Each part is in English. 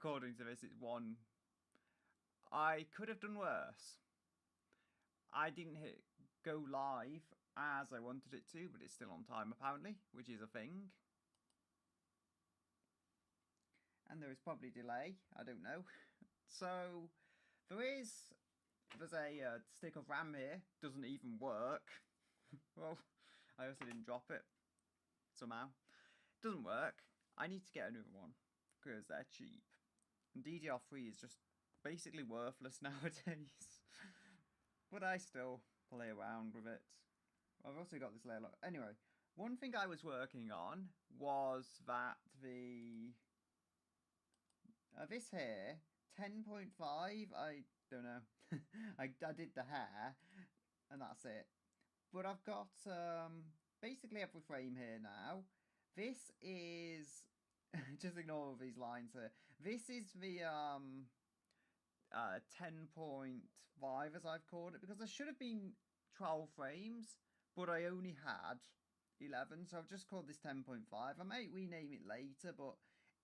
according to this, it's 1. I could have done worse. I didn't hit go live as I wanted it to, but it's still on time apparently, which is a thing. And there is probably delay, I don't know. So there's a stick of RAM here, doesn't even work. Well, I also didn't drop it somehow. Doesn't work. I need to get another one because they're cheap. And DDR3 is just basically worthless nowadays. But I still play around with it. I've also got this layer. Anyway, one thing I was working on was that this here 10.5. I don't know. I did the hair, and that's it. But I've got basically every frame here now. This is just ignore all these lines here. This is the 10.5 as I've called it, because there should have been 12 frames, but I only had 11, so I've just called this 10.5. I might rename it later, but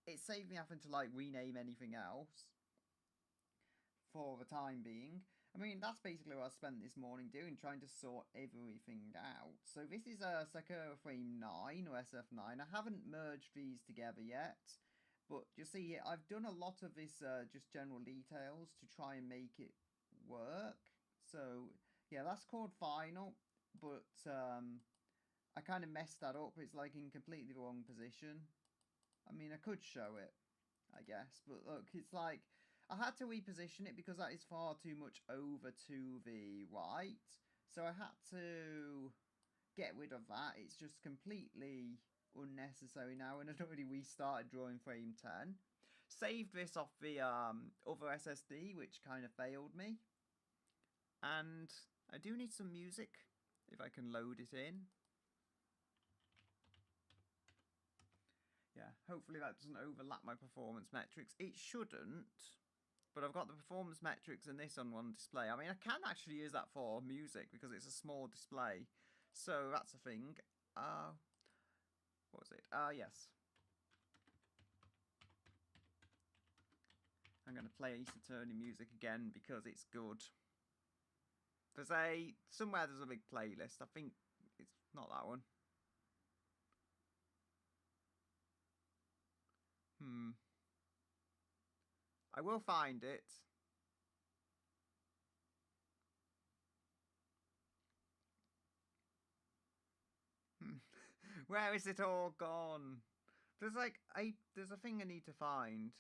it saved me having to like rename anything else for the time being. I mean, that's basically what I spent this morning doing, trying to sort everything out. So this is a Sakura frame 9 or SF9. I haven't merged these together yet, but you see, I've done a lot of this just general details to try and make it work. So yeah, that's called final, but I kind of messed that up. It's like in completely the wrong position. I mean, I could show it, I guess, but look, it's like I had to reposition it because that is far too much over to the right. So I had to get rid of that. It's just completely unnecessary now, and I'd already restarted drawing frame 10. Saved this off the other SSD, which kind of failed me. And I do need some music, if I can load it in. Yeah, hopefully that doesn't overlap my performance metrics. It shouldn't, but I've got the performance metrics and this on one display. I mean, I can actually use that for music because it's a small display. So that's a thing. What was it? Yes. I'm going to play Ace Attorney music again because it's good. Somewhere there's a big playlist. I think it's not that one. I will find it. Where is it all gone? There's a thing I need to find.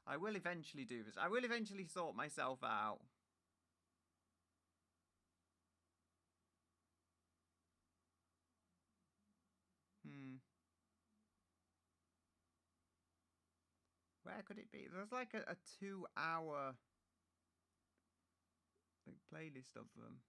I will eventually do this. I will eventually sort myself out. Where could it be? There's like a 2-hour playlist of them.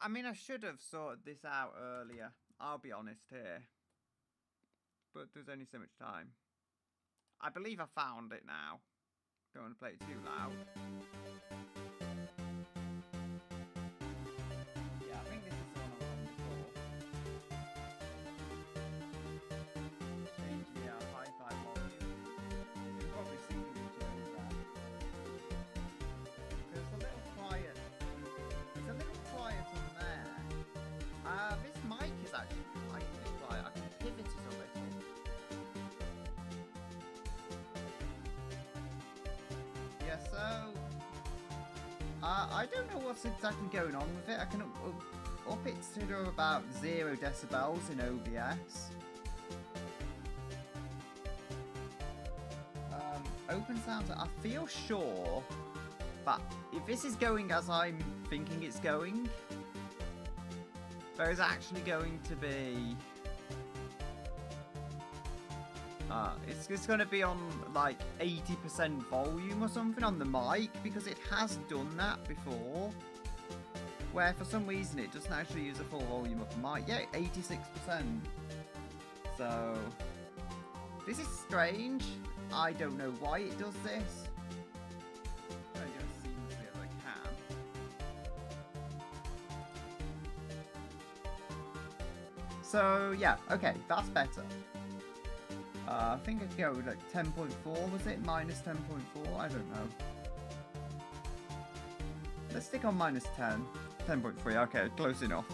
I mean, I should have sorted this out earlier. I'll be honest here. But there's only so much time. I believe I found it now. Don't want to play it too loud. Yeah, I think this is the one I was on before. Change the hi-fi volume. You can probably see the tunes there. It's a little quiet. It's a little quiet on there. This mic is actually quite quiet. I can pivot it a little. Yeah, so I don't know what's exactly going on with it. I can up it to about 0 decibels in OBS. Open sounds. I feel sure that if this is going as I'm thinking it's going, there is actually going to be it's going to be on like 80% volume or something on the mic, because it has done that before, where for some reason it doesn't actually use the full volume of the mic. Yeah, 86%. So This is strange. I don't know why it does this. Very as seamlessly as I can. So yeah, okay, that's better. I think I could go with like 10.4, was it? Minus 10.4? I don't know. Let's stick on minus 10. 10.3, okay, close enough.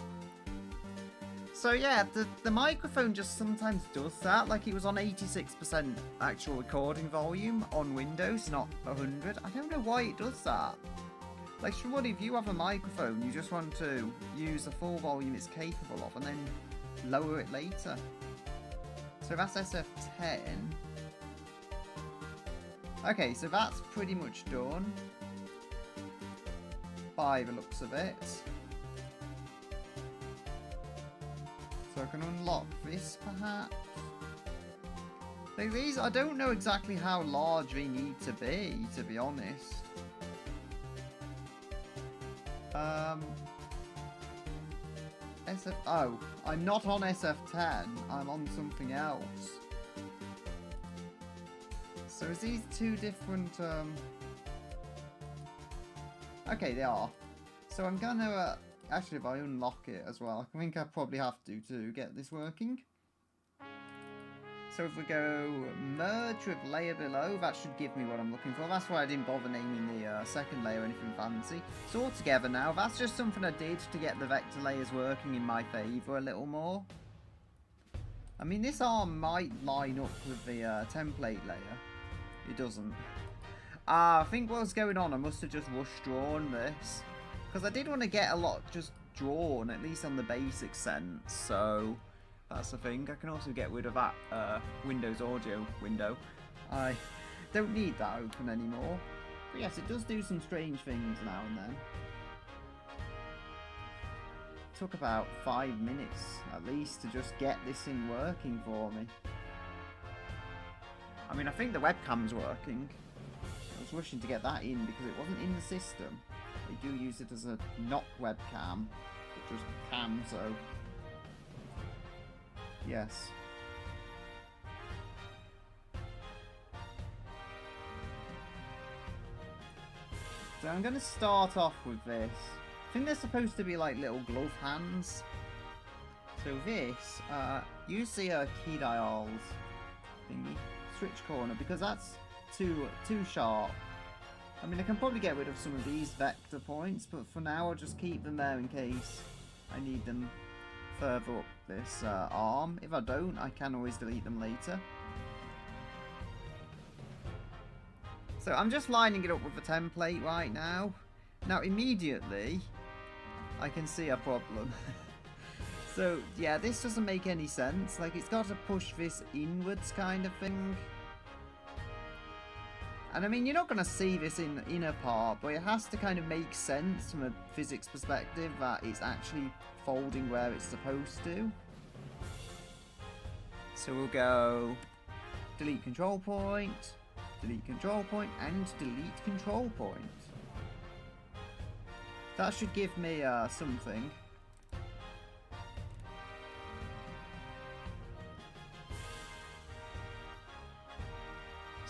So yeah, the microphone just sometimes does that. Like it was on 86% actual recording volume on Windows, not 100. I don't know why it does that. Like surely if you have a microphone, you just want to use the full volume it's capable of and then lower it later. So that's SF10. Okay, so that's pretty much done. By the looks of it. So I can unlock this perhaps. Like these, I don't know exactly how large they need to be honest. Oh, I'm not on SF10, I'm on something else. So is these two different, okay, they are. So I'm gonna, actually if I unlock it as well, I think I probably have to get this working. So if we go merge with layer below, that should give me what I'm looking for. That's why I didn't bother naming the second layer anything fancy. It's all together now. That's just something I did to get the vector layers working in my favour a little more. I mean, this arm might line up with the template layer. It doesn't. I think what was going on, I must have just rush drawn this. Because I did want to get a lot just drawn, at least on the basic sense, so that's the thing. I can also get rid of that Windows audio window. I don't need that open anymore. But yes, it does do some strange things now and then. It took about 5 minutes, at least, to just get this thing working for me. I mean, I think the webcam's working. I was rushing to get that in because it wasn't in the system. They do use it as a not webcam, but just cam, so yes. So I'm going to start off with this. I think they're supposed to be like little glove hands. So this, use the key dials thingy, switch corner, because that's too sharp. I mean, I can probably get rid of some of these vector points, but for now I'll just keep them there in case I need them further up this arm. If I don't, I can always delete them later. So I'm just lining it up with the template right now. Now immediately, I can see a problem. So yeah, this doesn't make any sense. Like it's got to push this inwards kind of thing. And I mean, you're not going to see this in the inner part, but it has to kind of make sense from a physics perspective that it's actually folding where it's supposed to. So we'll go delete control point, and delete control point. That should give me something.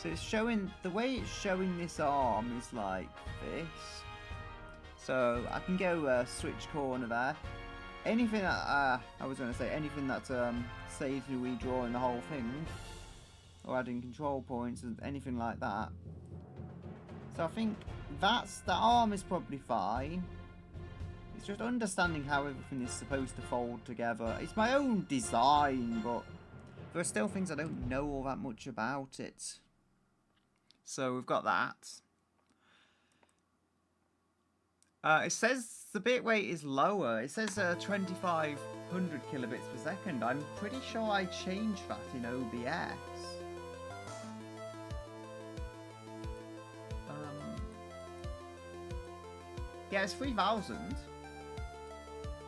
So it's showing, the way it's showing this arm is like this. So I can go switch corner there. Anything that, I was going to say, anything that saves me redrawing the whole thing. Or adding control points and anything like that. So I think the arm is probably fine. It's just understanding how everything is supposed to fold together. It's my own design, but there are still things I don't know all that much about it. So we've got that. It says the bitrate is lower. It says 2500 kilobits per second. I'm pretty sure I changed that in OBS. Yeah, it's 3000.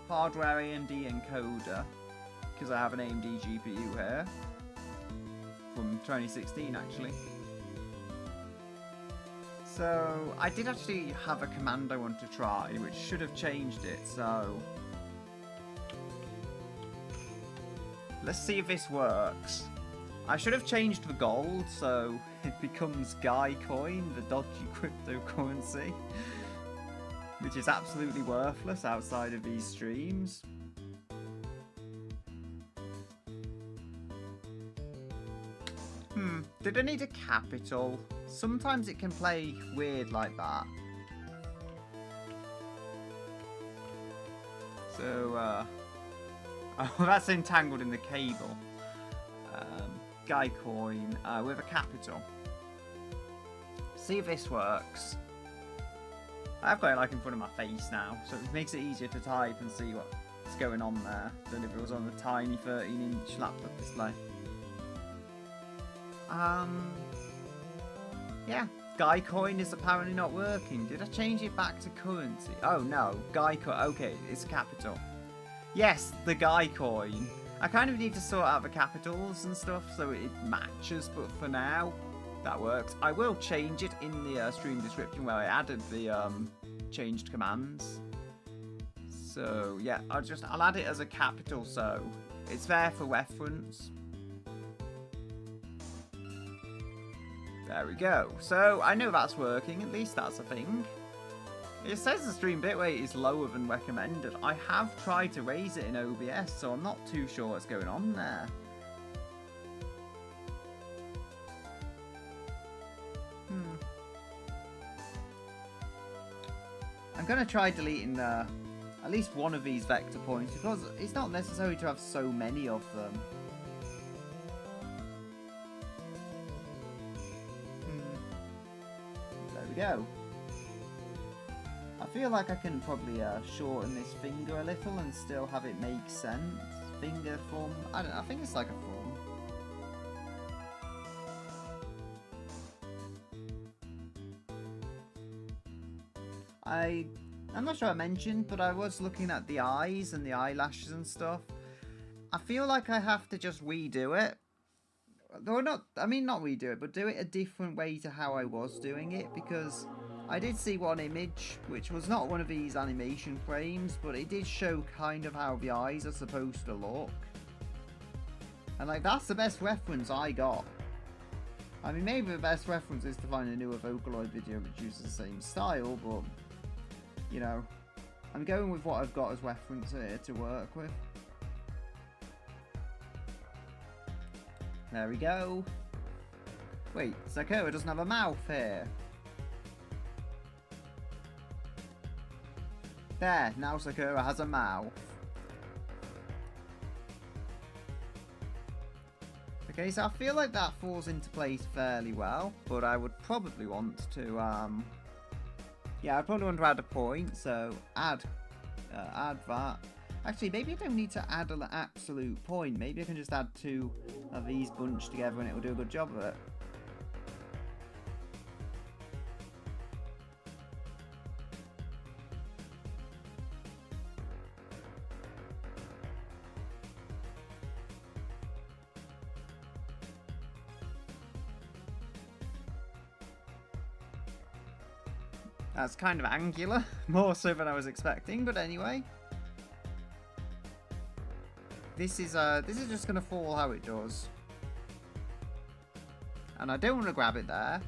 Hardware AMD encoder. Because I have an AMD GPU here. From 2016 actually. So, I did actually have a command I want to try, which should have changed it, so let's see if this works. I should have changed the gold so it becomes Guycoin, the dodgy cryptocurrency, which is absolutely worthless outside of these streams. Did I need a capital? Sometimes it can play weird like that. So, oh, that's entangled in the cable. Guycoin with a capital. See if this works. I've got it like in front of my face now, so it makes it easier to type and see what's going on there than if it was on the tiny 13-inch laptop display. Yeah, Guycoin is apparently not working. Did I change it back to currency? Oh no, Guycoin. Okay, it's capital. Yes, the Guycoin. I kind of need to sort out the capitals and stuff so it matches, but for now, that works. I will change it in the stream description where I added the changed commands. So yeah, I'll add it as a capital so it's there for reference. There we go. So I know that's working, at least that's a thing. It says the stream bitrate is lower than recommended. I have tried to raise it in OBS, so I'm not too sure what's going on there. I'm going to try deleting at least one of these vector points, because it's not necessary to have so many of them. There we go. I feel like I can probably shorten this finger a little and still have it make sense. Finger form, I don't know, I think it's like a form. I'm not sure I mentioned, but I was looking at the eyes and the eyelashes and stuff. I feel like I have to just redo it. Or not redo it, but do it a different way to how I was doing it, because I did see one image, which was not one of these animation frames, but it did show kind of how the eyes are supposed to look. And like, that's the best reference I got. I mean, maybe the best reference is to find a newer Vocaloid video which uses the same style, but, you know, I'm going with what I've got as reference here to work with. There we go. Wait, Sakura doesn't have a mouth here. There, now Sakura has a mouth. Okay, so I feel like that falls into place fairly well, but I would probably want to, yeah, I'd probably want to add a point, so add that. Actually, maybe I don't need to add an absolute point. Maybe I can just add two of these bunched together and it will do a good job of it. That's kind of angular, more so than I was expecting, but anyway. This is just gonna fall how it does. And I don't want to grab it there.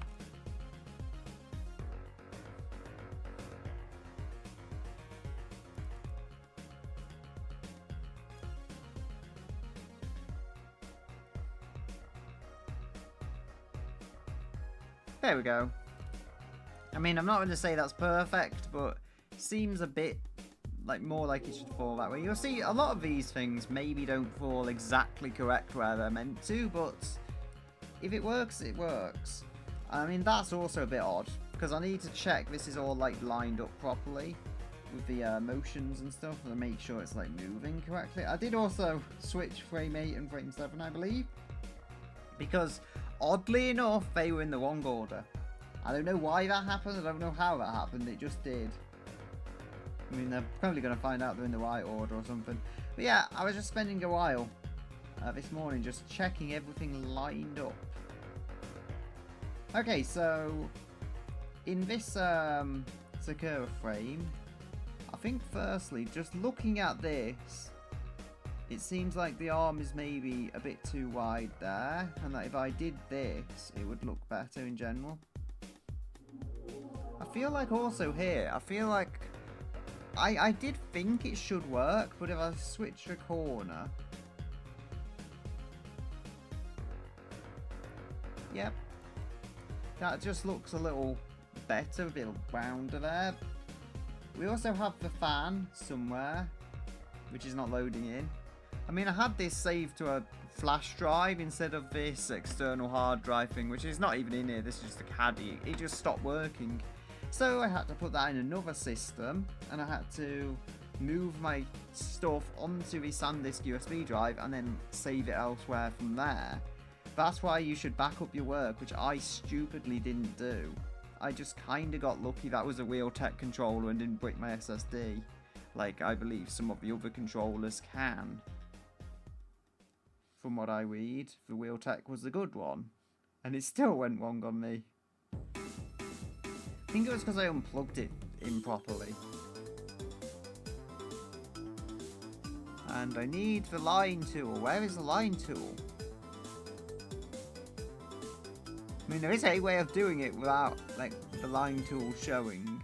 There we go. I mean, I'm not going to say that's perfect, but it seems a bit like more like it should fall that way. You'll see a lot of these things maybe don't fall exactly correct where they're meant to, but if it works, it works. I mean, that's also a bit odd, because I need to check this is all like lined up properly with the motions and stuff to make sure it's like moving correctly. I did also switch frame 8 and frame 7, I believe, because oddly enough, they were in the wrong order. I don't know why that happened, I don't know how that happened, it just did. I mean, they're probably going to find out they're in the right order or something. But yeah, I was just spending a while this morning just checking everything lined up. Okay, so in this Sakura frame, I think firstly, just looking at this, it seems like the arm is maybe a bit too wide there, and that if I did this, it would look better in general. I feel like also here, I did think it should work, but if I switch the corner... Yep. That just looks a little better, a bit rounder there. We also have the fan somewhere, which is not loading in. I mean, I had this saved to a flash drive instead of this external hard drive thing, which is not even in here. This is just a caddy. It just stopped working. So I had to put that in another system, and I had to move my stuff onto the SanDisk USB drive and then save it elsewhere from there. That's why you should back up your work, which I stupidly didn't do. I just kind of got lucky that was a Realtek controller and didn't break my SSD, like I believe some of the other controllers can. From what I read, the Realtek was the good one, and it still went wrong on me. I think it was because I unplugged it improperly. And I need the line tool. Where is the line tool? I mean, there is a way of doing it without, like, the line tool showing.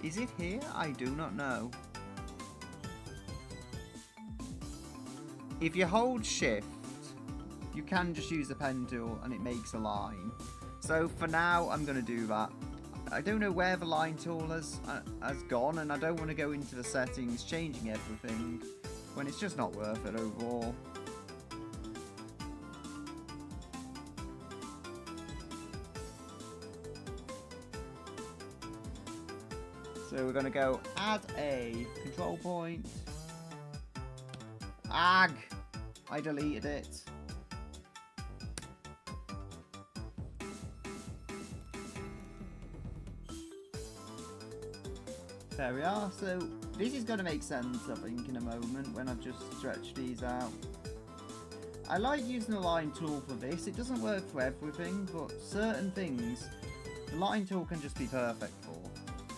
Is it here? I do not know. If you hold shift, you can just use the pen tool and it makes a line. So for now, I'm going to do that. I don't know where the line tool has gone, and I don't want to go into the settings changing everything when it's just not worth it overall. So we're going to go add a control point. Ag! I deleted it. There we are. So this is going to make sense, I think, in a moment when I've just stretched these out. I like using the line tool for this. It doesn't work for everything, but certain things the line tool can just be perfect for.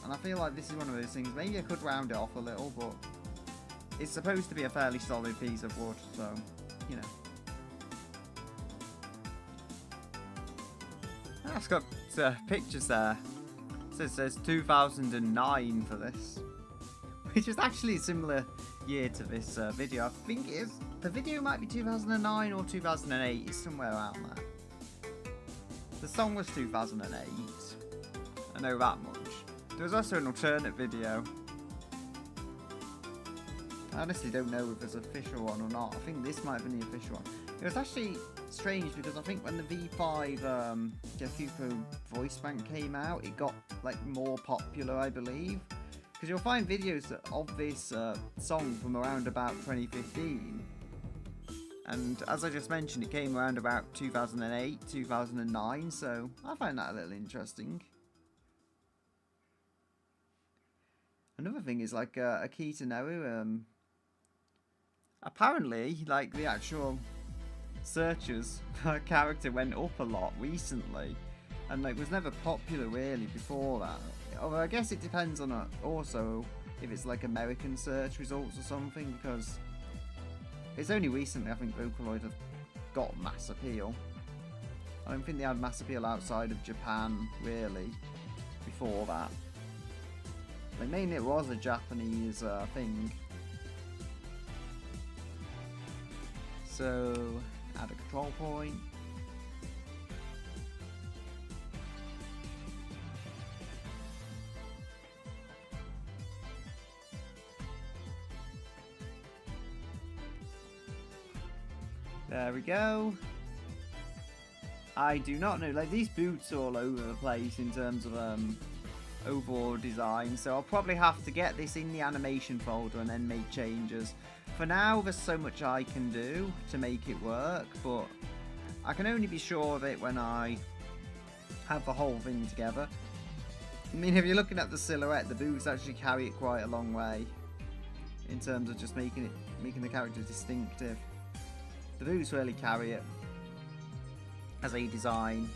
And I feel like this is one of those things. Maybe I could round it off a little, but it's supposed to be a fairly solid piece of wood, so, you know. Ah, it's got pictures there. It says 2009 for this, which is actually a similar year to this video. I think it is. The video might be 2009 or 2008. It's somewhere around there. The song was 2008. I know that much. There was also an alternate video. I honestly don't know if it's an official one or not. I think this might have been the official one. It was actually strange because I think when the V5 Guycoin voice bank came out, it got like more popular, I believe. Because you'll find videos of this song from around about 2015. And as I just mentioned, it came around about 2008, 2009, so I find that a little interesting. Another thing is like a key to know, apparently like the actual searches per character went up a lot recently, and like was never popular really before that. Although I guess it depends on also if it's like American search results or something, because it's only recently I think Vocaloid have got mass appeal. I don't think they had mass appeal outside of Japan really before that. Like mainly it was a Japanese thing. So add a control point. There we go. I do not know, like these boots are all over the place in terms of overall design, so I'll probably have to get this in the animation folder and then make changes. For now, there's so much I can do to make it work, but I can only be sure of it when I have the whole thing together. I mean, if you're looking at the silhouette, the boots actually carry it quite a long way in terms of just making the character distinctive. The boots really carry it as a design.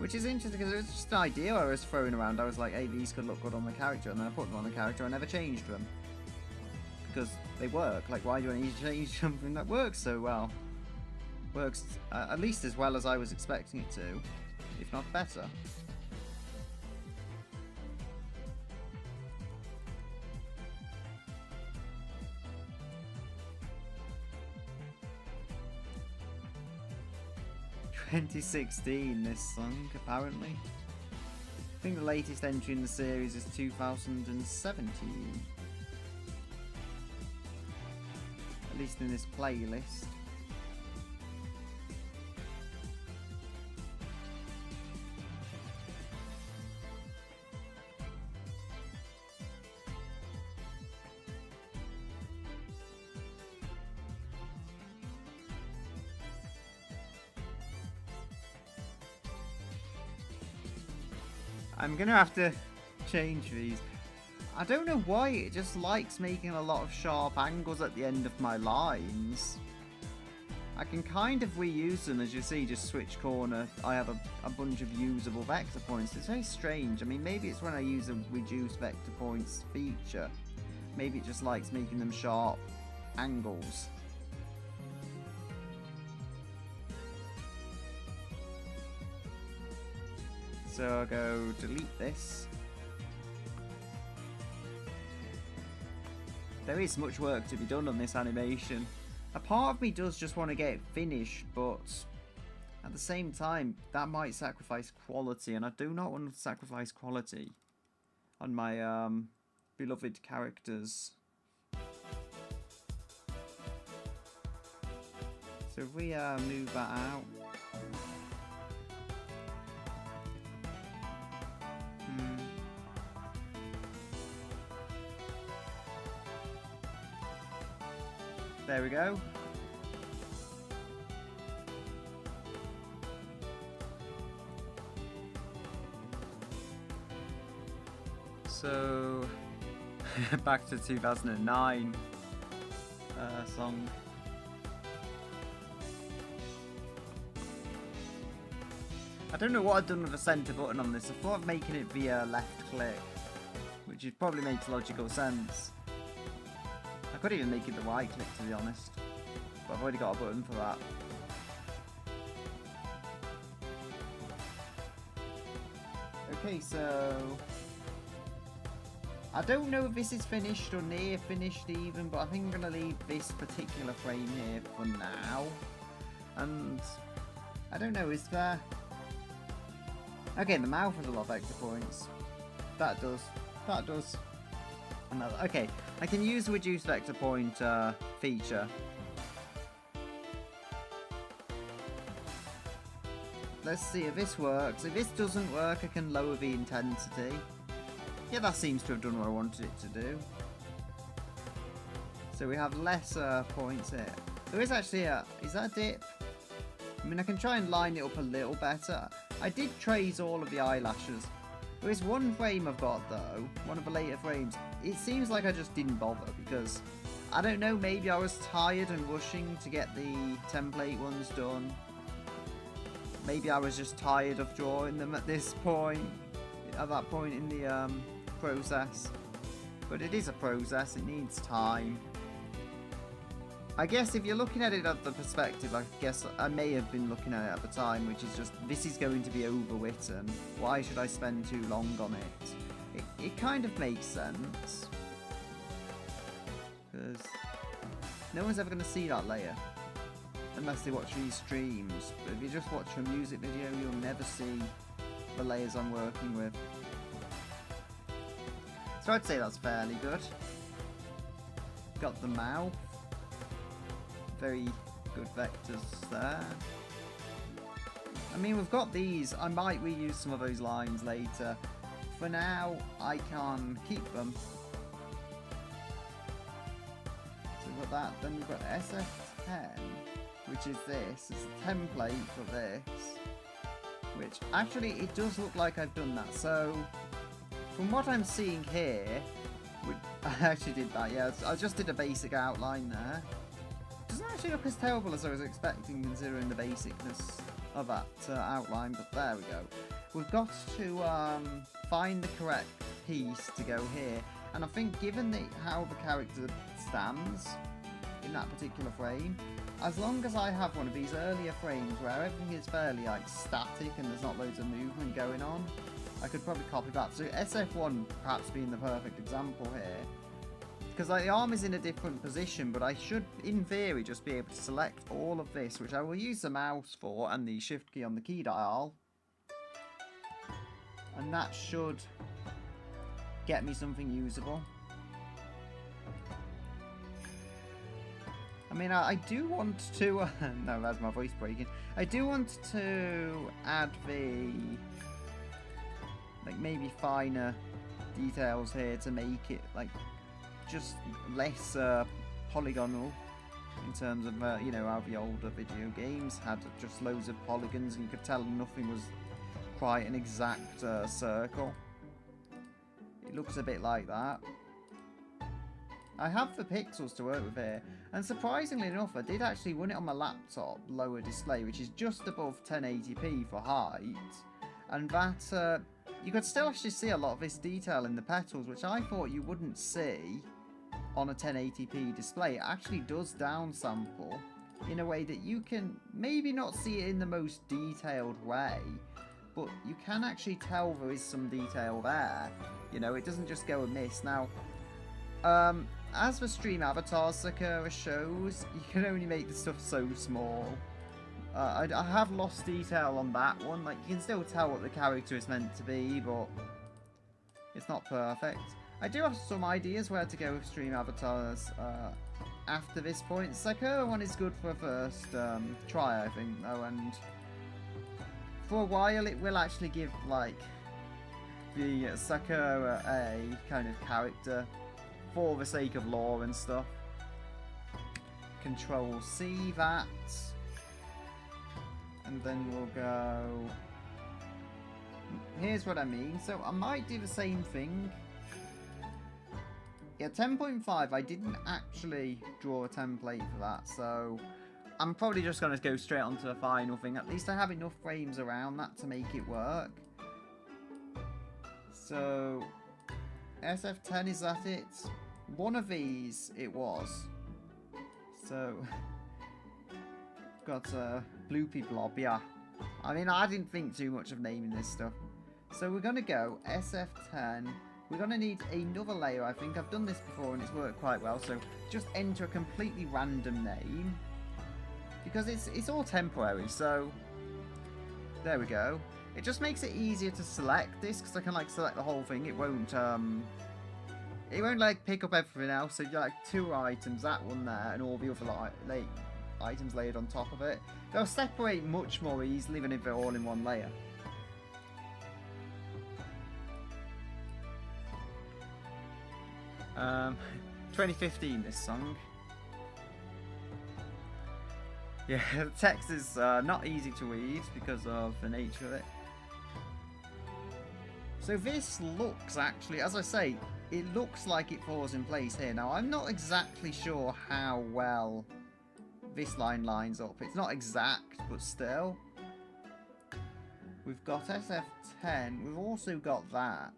Which is interesting because it was just an idea I was throwing around. I was like, hey, these could look good on the character, and then I put them on the character and I never changed them. Because they work. Like, why do I need to change something that works so well? Works at least as well as I was expecting it to, if not better. ...2016, this song, apparently. I think the latest entry in the series is 2017. At least in this playlist. I'm gonna have to change these. I don't know why, it just likes making a lot of sharp angles at the end of my lines. I can kind of reuse them, as you see, just switch corner. I have a bunch of usable vector points. It's very strange. I mean, maybe it's when I use a reduce vector points feature. Maybe it just likes making them sharp angles. So I'll go delete this. There is much work to be done on this animation. A part of me does just want to get it finished, but at the same time, that might sacrifice quality, and I do not want to sacrifice quality on my beloved characters. So if we move that out. There we go. So back to 2009 song. I don't know what I've done with the center button on this. I thought of making it via left click, which probably makes logical sense. I could even make it the right click, to be honest, but I've already got a button for that. Okay, so I don't know if this is finished or near finished even, but I think I'm going to leave this particular frame here for now. And I don't know, is there... Okay, the mouth has a lot of extra points. That does. That does. Another. Okay, I can use the reduce vector point feature. Let's see if this works. If this doesn't work, I can lower the intensity. Yeah, that seems to have done what I wanted it to do. So we have lesser points here. There is actually a... Is that a dip? I mean, I can try and line it up a little better. I did trace all of the eyelashes. There is one frame I've got, though. One of the later frames. It seems like I just didn't bother because... I don't know, maybe I was tired and rushing to get the template ones done. Maybe I was just tired of drawing them at this point. At that point in the process. But it is a process. It needs time. I guess if you're looking at it at the perspective, I guess I may have been looking at it at the time, which is just, this is going to be overwritten. Why should I spend too long on it? It kind of makes sense. Because no one's ever going to see that layer. Unless they watch these streams. But if you just watch a music video, you'll never see the layers I'm working with. So I'd say that's fairly good. Got the mouth. Very good vectors there. I mean, we've got these. I might reuse some of those lines later. For now, I can keep them. So we've got that. Then we've got SF10, which is this. It's a template for this. Which, actually, it does look like I've done that. So, from what I'm seeing here, I actually did that, yeah. I just did a basic outline there. Doesn't actually look as terrible as I was expecting, considering the basicness of that outline, but there we go. we've got to find the correct piece to go here. And I think given how the character stands in that particular frame, as long as I have one of these earlier frames where everything is fairly like static and there's not loads of movement going on, I could probably copy that. So SF1 perhaps being the perfect example here. Because like, the arm is in a different position, but I should, in theory, just be able to select all of this, which I will use the mouse for and the shift key on the key dial. And that should get me something usable. I mean, I do want to... no, that's my voice breaking. I do want to add the... like, maybe finer details here to make it, like, just less polygonal in terms of, you know, how the older video games had just loads of polygons and you could tell nothing was quite an exact circle. It looks a bit like that. I have the pixels to work with here, and surprisingly enough, I did actually run it on my laptop lower display, which is just above 1080p for height, and that you could still actually see a lot of this detail in the petals, which I thought you wouldn't see on a 1080p display. It actually does downsample in a way that you can maybe not see it in the most detailed way, but you can actually tell there is some detail there. You know, it doesn't just go amiss. Now, as for stream avatars Sakura shows, you can only make the stuff so small. I have lost detail on that one. Like, you can still tell what the character is meant to be, but it's not perfect. I do have some ideas where to go with stream avatars after this point. Sakura one is good for a first try, I think, though, and for a while it will actually give, like, the Sakura a kind of character for the sake of lore and stuff. Control C that. And then we'll go... here's what I mean. So I might do the same thing. Yeah, 10.5, I didn't actually draw a template for that, so I'm probably just going to go straight onto the final thing. At least I have enough frames around that to make it work. So, SF10, is that it? One of these it was. So, got a bloopy blob, yeah. I mean, I didn't think too much of naming this stuff. So we're going to go SF10. We're going to need another layer, I think. I've done this before and it's worked quite well. So just enter a completely random name. Because it's all temporary, so there we go. It just makes it easier to select this, because I can, like, select the whole thing. It won't like pick up everything else. So you like 2 items, that one there, and all the other items layered on top of it. They'll separate much more easily than if they're all in one layer. Um, 2015, this song. Yeah, the text is not easy to read because of the nature of it. So this looks, actually, as I say, it looks like it falls in place here. Now, I'm not exactly sure how well this line lines up. It's not exact, but still. We've got SF10. We've also got that.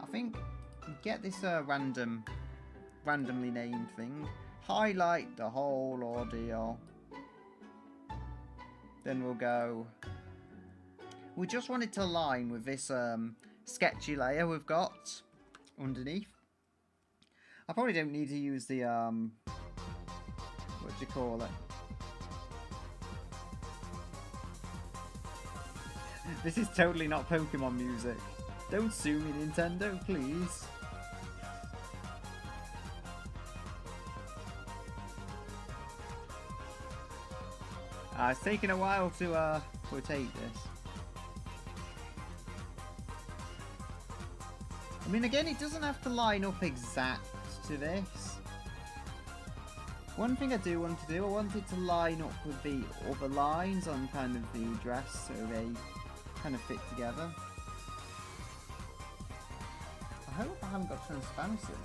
I think get this randomly named thing. Highlight the whole ordeal. Then we'll go... we just want it to align with this sketchy layer we've got underneath. I probably don't need to use the, what do you call it? This is totally not Pokemon music. Don't sue me, Nintendo, please. It's taken a while to rotate this. I mean, again, it doesn't have to line up exact to this. One thing I do want to do, I want it to line up with the other lines on kind of the dress so they kind of fit together. I hope I haven't got transparency now.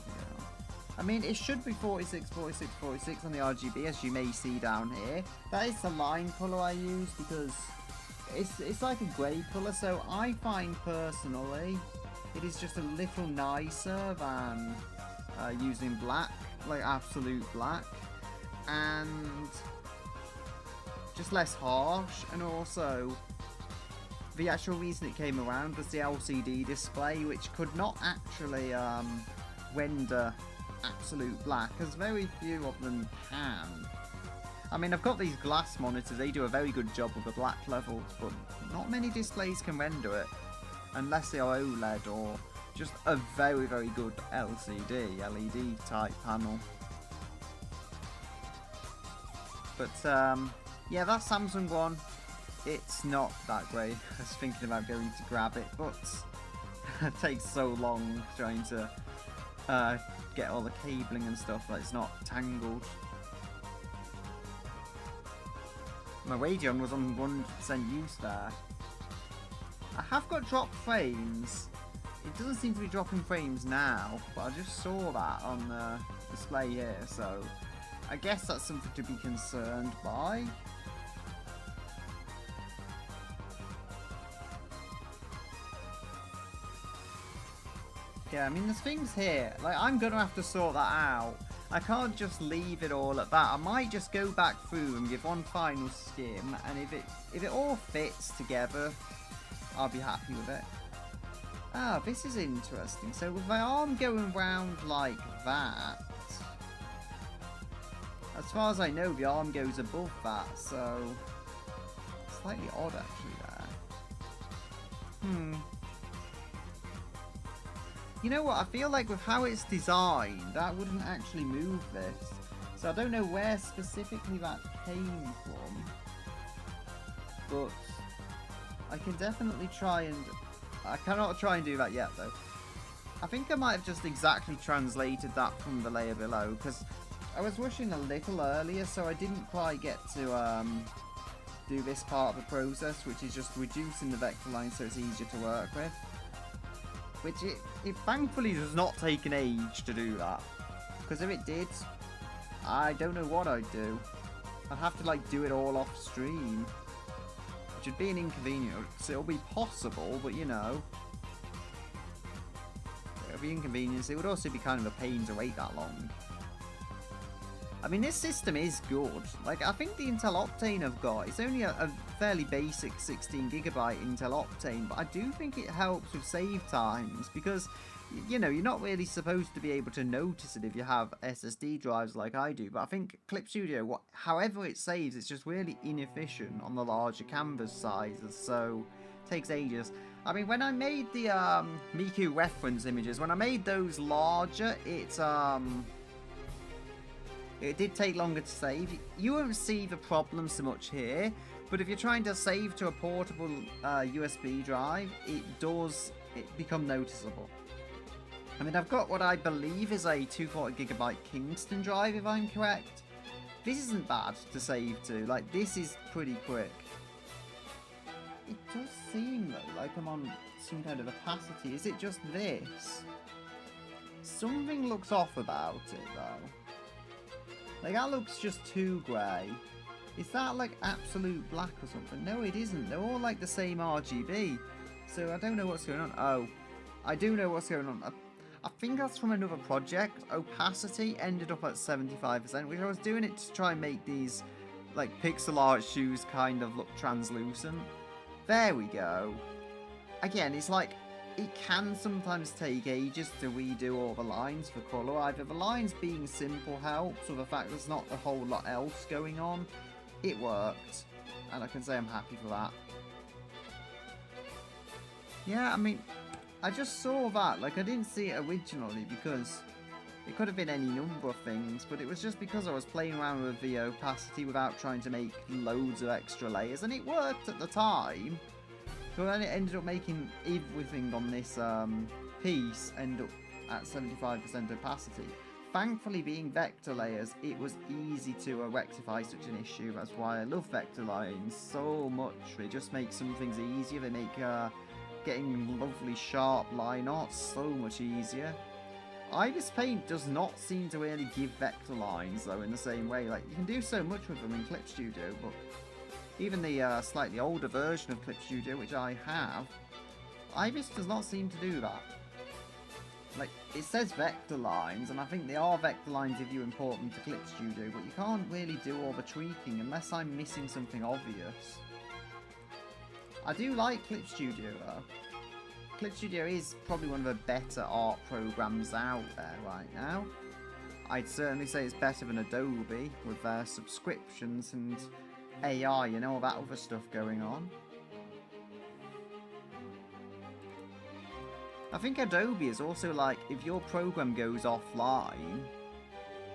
I mean, it should be 46, 46, 46 on the RGB, as you may see down here. That is the line colour I use because it's like a grey colour, so I find personally it is just a little nicer than using black, like absolute black, and just less harsh. And also the actual reason it came around was the LCD display, which could not actually render absolute black, as very few of them can. I mean, I've got these glass monitors, they do a very good job with the black levels, but not many displays can render it, unless they are OLED or just a very, very good LED type panel. But yeah, that Samsung one, it's not that great. I was thinking about going to grab it, but it takes so long trying to get all the cabling and stuff that it's not tangled. My Radeon was on 100% use there. I have got dropped frames. It doesn't seem to be dropping frames now, but I just saw that on the display here, so I guess that's something to be concerned by. Yeah, I mean, there's things here. Like, I'm going to have to sort that out. I can't just leave it all at that. I might just go back through and give one final skim, and if it all fits together, I'll be happy with it. Ah, this is interesting. So with my arm going round like that, as far as I know, the arm goes above that, so slightly odd actually there. You know what, I feel like with how it's designed, that wouldn't actually move this. So I don't know where specifically that came from. But I can definitely try and... I cannot try and do that yet though. I think I might have just exactly translated that from the layer below, because I was rushing a little earlier, so I didn't quite get to do this part of the process, which is just reducing the vector line so it's easier to work with. Which it thankfully does not take an age to do that. Because if it did, I don't know what I'd do. I'd have to like do it all off stream. Which would be an inconvenience. It'll be possible, but you know. It'll be inconvenience. It would also be kind of a pain to wait that long. I mean, this system is good. Like, I think the Intel Optane I've got, it's only a fairly basic 16GB Intel Optane, but I do think it helps with save times, because, you know, you're not really supposed to be able to notice it if you have SSD drives like I do, but I think Clip Studio, however it saves, it's just really inefficient on the larger canvas sizes, so it takes ages. I mean, when I made the Miku reference images, when I made those larger, it did take longer to save. You won't see the problem so much here, but if you're trying to save to a portable USB drive, it become noticeable. I mean, I've got what I believe is a 240GB Kingston drive, if I'm correct. This isn't bad to save to. Like, this is pretty quick. It does seem, though, like I'm on some kind of opacity. Is it just this? Something looks off about it, though. Like, that looks just too grey. Is that, like, absolute black or something? No, it isn't. They're all, like, the same RGB. So, I don't know what's going on. Oh, I do know what's going on. I think that's from another project. Opacity ended up at 75%, which I was doing it to try and make these, like, pixel art shoes kind of look translucent. There we go. Again, it's like... it can sometimes take ages to redo all the lines for colour. Either the lines being simple helps, or the fact there's not a whole lot else going on. It worked, and I can say I'm happy for that. Yeah, I mean, I just saw that. Like, I didn't see it originally because it could have been any number of things, but it was just because I was playing around with the opacity without trying to make loads of extra layers, and it worked at the time. But then it ended up making everything on this piece end up at 75% opacity. Thankfully, being vector layers, it was easy to rectify such an issue. That's why I love vector lines so much. They just make some things easier. They make getting lovely sharp line art so much easier. Ibis Paint does not seem to really give vector lines, though, in the same way. Like, you can do so much with them in Clip Studio, but Even the slightly older version of Clip Studio, which I have, Ibis does not seem to do that. Like, it says vector lines, and I think they are vector lines if you import them to Clip Studio, but you can't really do all the tweaking unless I'm missing something obvious. I do like Clip Studio though. Clip Studio is probably one of the better art programs out there right now. I'd certainly say it's better than Adobe with their subscriptions and AI and all that other stuff going on. I think Adobe is also like, if your program goes offline,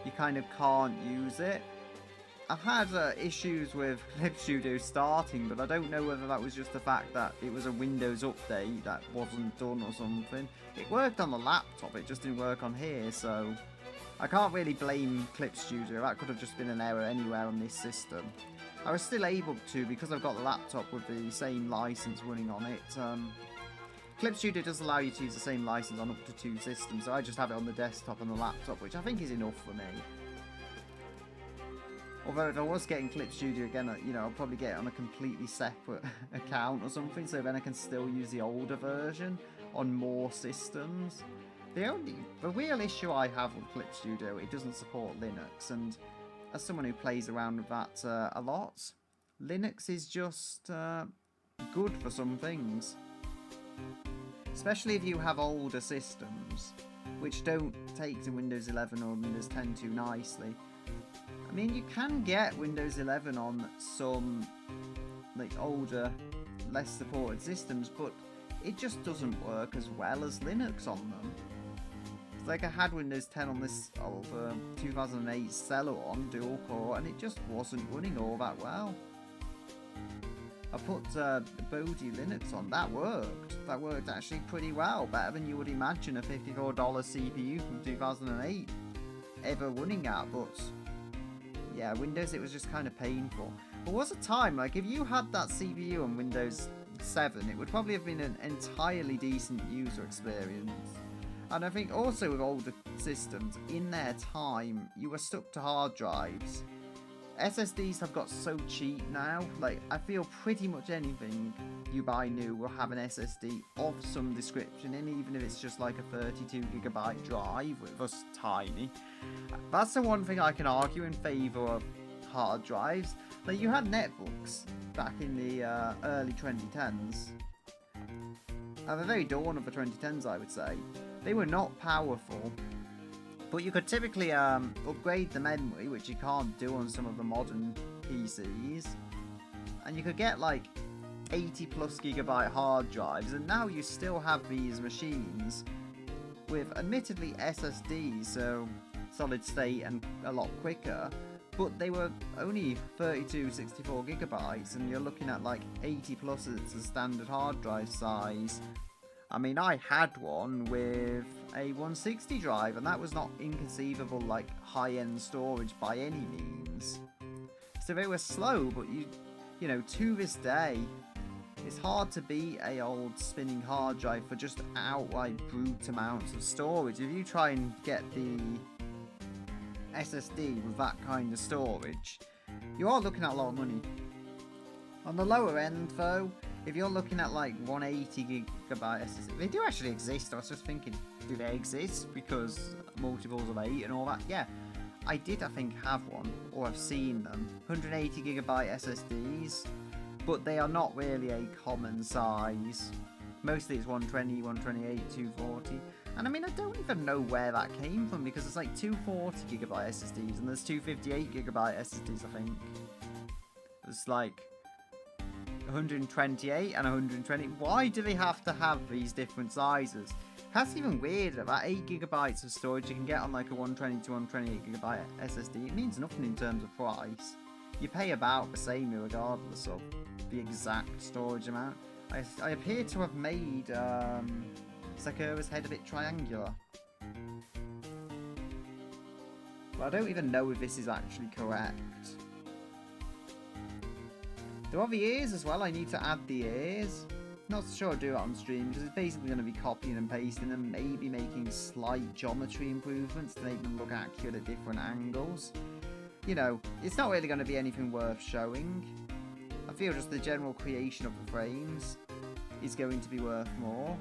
you kind of can't use it. I've had issues with Clip Studio starting, but I don't know whether that was just the fact that it was a Windows update that wasn't done or something. It worked on the laptop, it just didn't work on here, so I can't really blame Clip Studio. That could have just been an error anywhere on this system. I was still able to, because I've got the laptop with the same license running on it. Clip Studio does allow you to use the same license on up to 2 systems, so I just have it on the desktop and the laptop, which I think is enough for me. Although if I was getting Clip Studio again, you know, I'll probably get it on a completely separate account or something, so then I can still use the older version on more systems. The real issue I have with Clip Studio, it doesn't support Linux, and as someone who plays around with that a lot, Linux is just good for some things. Especially if you have older systems, which don't take to Windows 11 or Windows 10 too nicely. I mean, you can get Windows 11 on some like older, less supported systems, but it just doesn't work as well as Linux on them. It's like I had Windows 10 on this old 2008 Celeron dual core, and it just wasn't running all that well. I put Bodhi Linux on, that worked. That worked actually pretty well, better than you would imagine a $54 CPU from 2008 ever running at, but yeah, Windows, it was just kind of painful. But was a time, like if you had that CPU on Windows 7, it would probably have been an entirely decent user experience. And I think also with older systems, in their time, you were stuck to hard drives. SSDs have got so cheap now, like I feel pretty much anything you buy new will have an SSD of some description, and even if it's just like a 32GB drive with us tiny. That's the one thing I can argue in favour of hard drives. Like you had netbooks back in the early 2010s, at the very dawn of the 2010s I would say. They were not powerful, but you could typically upgrade the memory, which you can't do on some of the modern PCs. And you could get like 80+ GB hard drives, and now you still have these machines with admittedly SSDs, so solid state and a lot quicker, but they were only 32-64GB, and you're looking at like 80+ as a standard hard drive size. I mean, I had one with a 160 drive, and that was not inconceivable like high-end storage by any means. So they were slow, but you know, to this day, it's hard to beat a old spinning hard drive for just outright brute amounts of storage. If you try and get the SSD with that kind of storage, you are looking at a lot of money. On the lower end though, if you're looking at like 180GB SSD, they do actually exist. I was just thinking, do they exist because multiples of 8 and all that? Yeah, I did I think have one, or I've seen them. 180GB SSDs, but they are not really a common size. Mostly it's 120, 128, 240. And I mean, I don't even know where that came from, because it's like 240GB SSDs and there's 258GB SSDs, I think. It's like 128 and 120. Why do they have to have these different sizes? That's even weirder. That 8GB of storage you can get on like a 120 to 128GB SSD, it means nothing in terms of price. You pay about the same regardless of the exact storage amount. I appear to have made Sakura's head a bit triangular, but I don't even know if this is actually correct. There are the ears as well. I need to add the ears. Not sure I'll do it on stream, because it's basically going to be copying and pasting them, maybe making slight geometry improvements to make them look accurate at different angles. You know, it's not really going to be anything worth showing. I feel just the general creation of the frames is going to be worth more.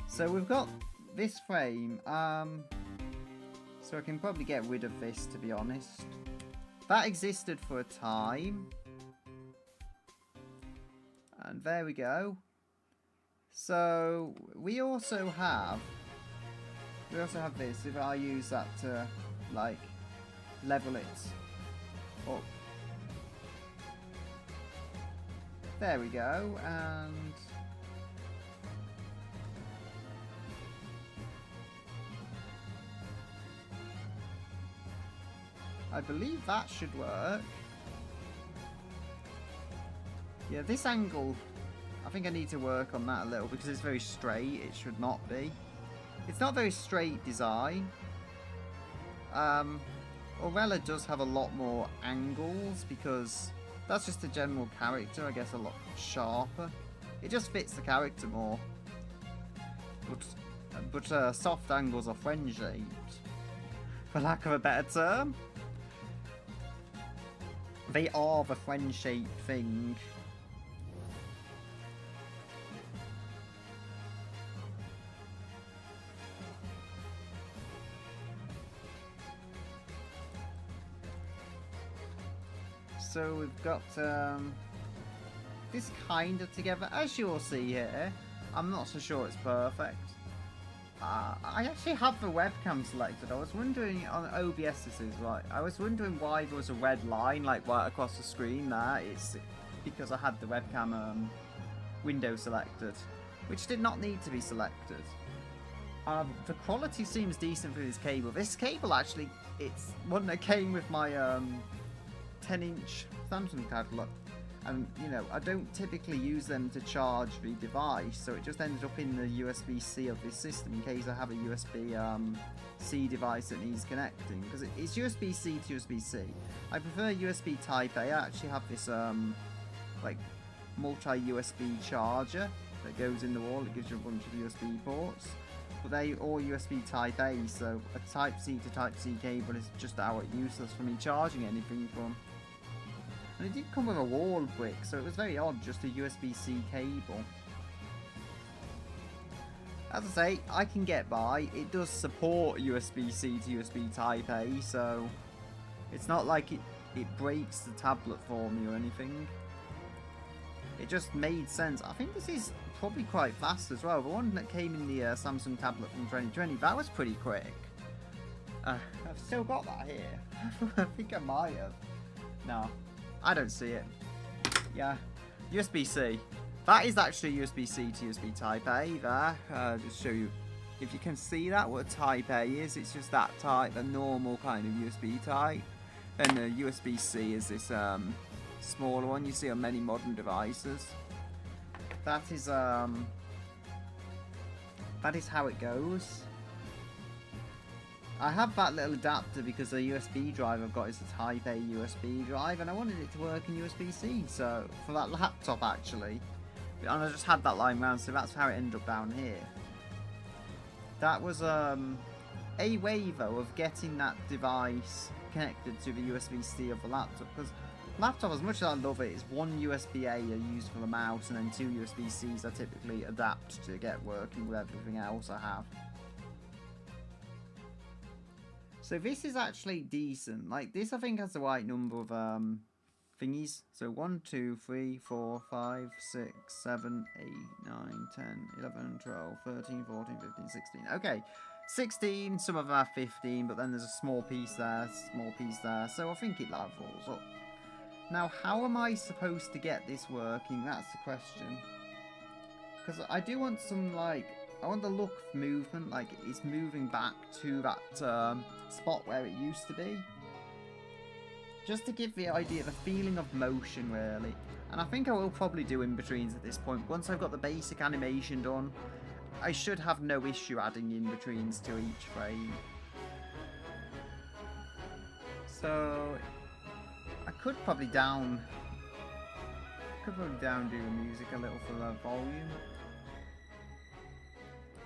So we've got this frame, so I can probably get rid of this, to be honest. That existed for a time. And there we go. So we also have this, if I use that to like level it up. There we go, and I believe that should work. Yeah, this angle, I think I need to work on that a little because it's very straight. It should not be. It's not very straight design. Aurella does have a lot more angles because that's just a general character, I guess, a lot sharper. It just fits the character more. But soft angles are friend-shaped, for lack of a better term. They are the friend-shaped thing. So we've got this kind of together, as you'll see here. I'm not so sure it's perfect. I actually have the webcam selected. I was wondering, on OBS this is right, I was wondering why there was a red line like right across the screen there. It's because I had the webcam window selected, which did not need to be selected. The quality seems decent for this cable. This cable actually, it's one that came with my 10-inch Samsung tablet, and you know, I don't typically use them to charge the device, so it just ended up in the USB-C of this system in case I have a USB-C device that needs connecting, because it's USB-C to USB-C. I prefer USB Type A. I actually have this like multi-USB charger that goes in the wall. It gives you a bunch of USB ports, but they all USB Type A, so a Type-C to Type-C cable is just outright useless for me charging anything from. And it did come with a wall brick, so it was very odd, just a USB-C cable. As I say, I can get by. It does support USB-C to USB Type A, so it's not like it breaks the tablet for me or anything. It just made sense. I think this is probably quite fast as well. The one that came in the Samsung tablet from 2020, that was pretty quick. I've still got that here. I think I might have. No. I don't see it. Yeah, USB-C. That is actually USB-C to USB Type A there. Just show you, if you can see that, what a Type A is. It's just that type, the normal kind of USB type. Then the USB-C is this smaller one you see on many modern devices. That is how it goes. I have that little adapter because the USB drive I've got is a Type A USB drive, and I wanted it to work in USB-C, so for that laptop actually. And I just had that lying around, so that's how it ended up down here. That was a way though of getting that device connected to the USB-C of the laptop, because laptop, as much as I love it, is one USB-A I use for the mouse, and then two USB-Cs I typically adapt to get working with everything else I have. So this is actually decent. Like, this I think has the right number of thingies. So 1, 2, 3, 4, 5, 6, 7, 8, 9, 10, 11, 12, 13, 14, 15, 16. Okay, 16, some of them have 15, but then there's a small piece there, so I think it levels up. Now, how am I supposed to get this working? That's the question. Because I do want some, like, I want the look of movement, like it's moving back to that spot where it used to be. Just to give the idea, the feeling of motion, really. And I think I will probably do in-betweens at this point. Once I've got the basic animation done, I should have no issue adding in-betweens to each frame. So I could probably down do the music a little for the volume.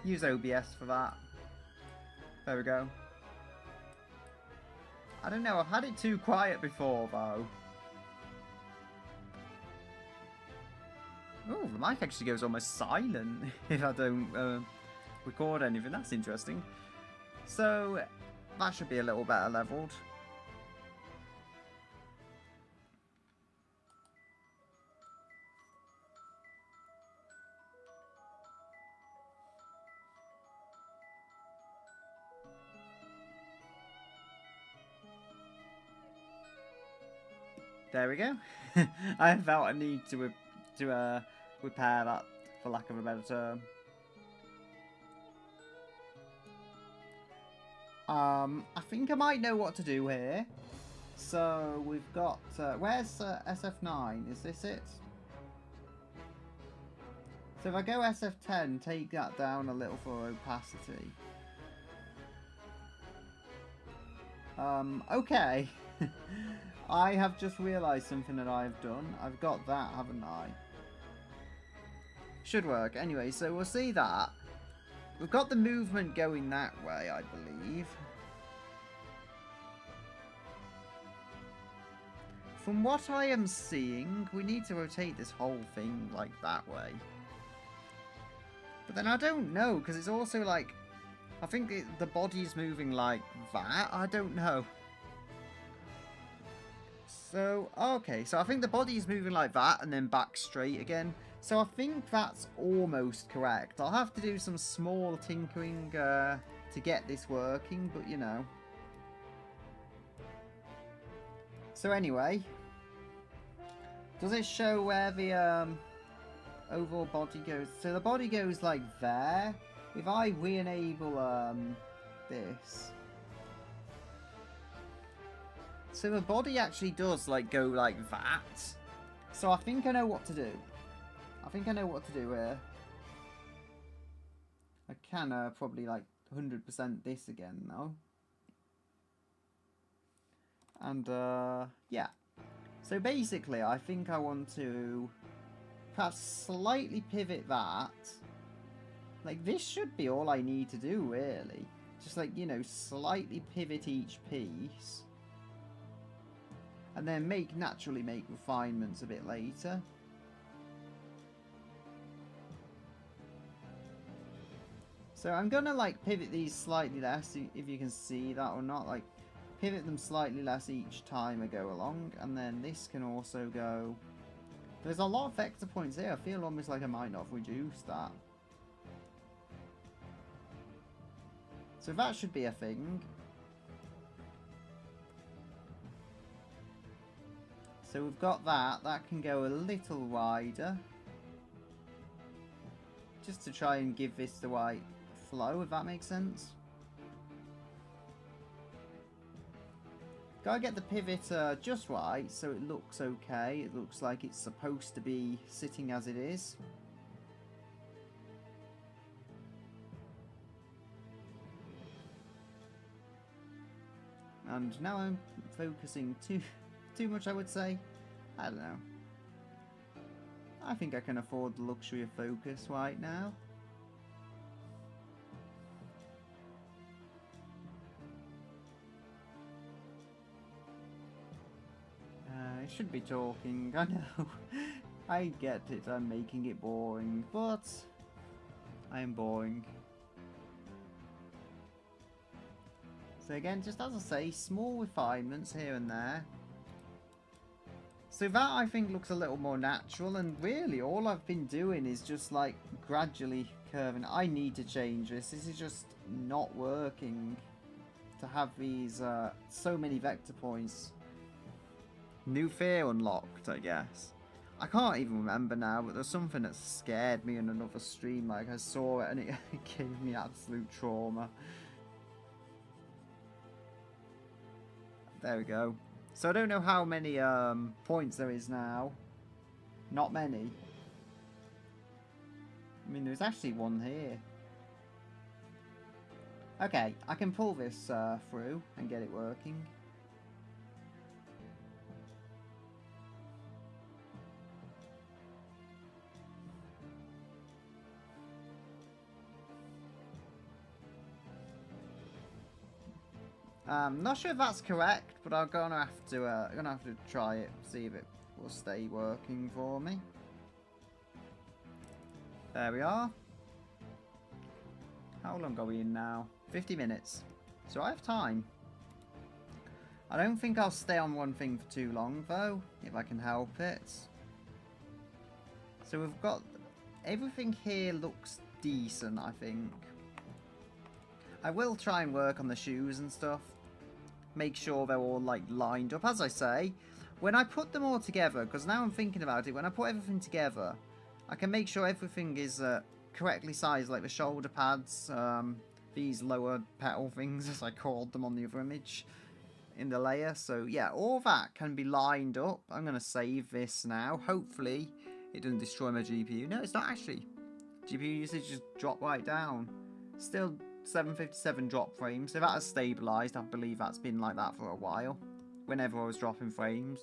Use OBS for that. There we go. I don't know, I've had it too quiet before though. Oh, the mic actually goes almost silent if I don't record anything. That's interesting. So that should be a little better leveled. There we go. I felt a need to repair that, for lack of a better term. I think I might know what to do here. So we've got where's SF9? Is this it? So if I go SF10, take that down a little for opacity. Okay. I have just realised something that I've done. I've got that, haven't I? Should work. Anyway, so we'll see that. We've got the movement going that way, I believe. From what I am seeing, we need to rotate this whole thing like that way. But then I don't know, because it's also like... I think the body's moving like that. I don't know. So, okay, so I think the body is moving like that and then back straight again. So I think that's almost correct. I'll have to do some small tinkering to get this working, but you know. So anyway, does it show where the overall body goes? So the body goes like there. If I re-enable this... So the body actually does like go like that. So I think I know what to do. I think I know what to do here. I can probably like 100% this again though. And yeah. So basically I think I want to perhaps slightly pivot that. Like this should be all I need to do really. Just like, you know, slightly pivot each piece. And then naturally make refinements a bit later. So I'm gonna like pivot these slightly less, if you can see that or not, like pivot them slightly less each time I go along, and then this can also go... There's a lot of vector points here, I feel almost like I might not have reduced that. So that should be a thing. So we've got that. That can go a little wider. Just to try and give this the right flow, if that makes sense. Gotta get the pivot just right so it looks okay. It looks like it's supposed to be sitting as it is. And now I'm focusing too much, I would say. I don't know. I think I can afford the luxury of focus right now. I should be talking, I know. I get it, I'm making it boring, but I am boring. So again, just as I say, small refinements here and there. So that I think looks a little more natural, and really all I've been doing is just like gradually curving. I need to change this. This is just not working to have these so many vector points. New fear unlocked, I guess. I can't even remember now, but there's something that scared me in another stream. Like I saw it and it gave me absolute trauma. There we go. So I don't know how many points there is now. Not many. I mean, there's actually one here. Okay, I can pull this through and get it working. Not sure if that's correct, but I'm gonna have to try it, see if it will stay working for me. There we are. How long are we in now? 50 minutes. So I have time. I don't think I'll stay on one thing for too long, though, if I can help it. So we've got... Everything here looks decent, I think. I will try and work on the shoes and stuff. Make sure they're all, like, lined up. As I say, when I put them all together, because now I'm thinking about it, when I put everything together, I can make sure everything is correctly sized, like the shoulder pads, these lower petal things, as I called them on the other image, in the layer. So, yeah, all that can be lined up. I'm going to save this now. Hopefully, it doesn't destroy my GPU. No, it's not actually. GPU usage just dropped right down. Still 757 drop frames. So that has stabilised. I believe that's been like that for a while. Whenever I was dropping frames.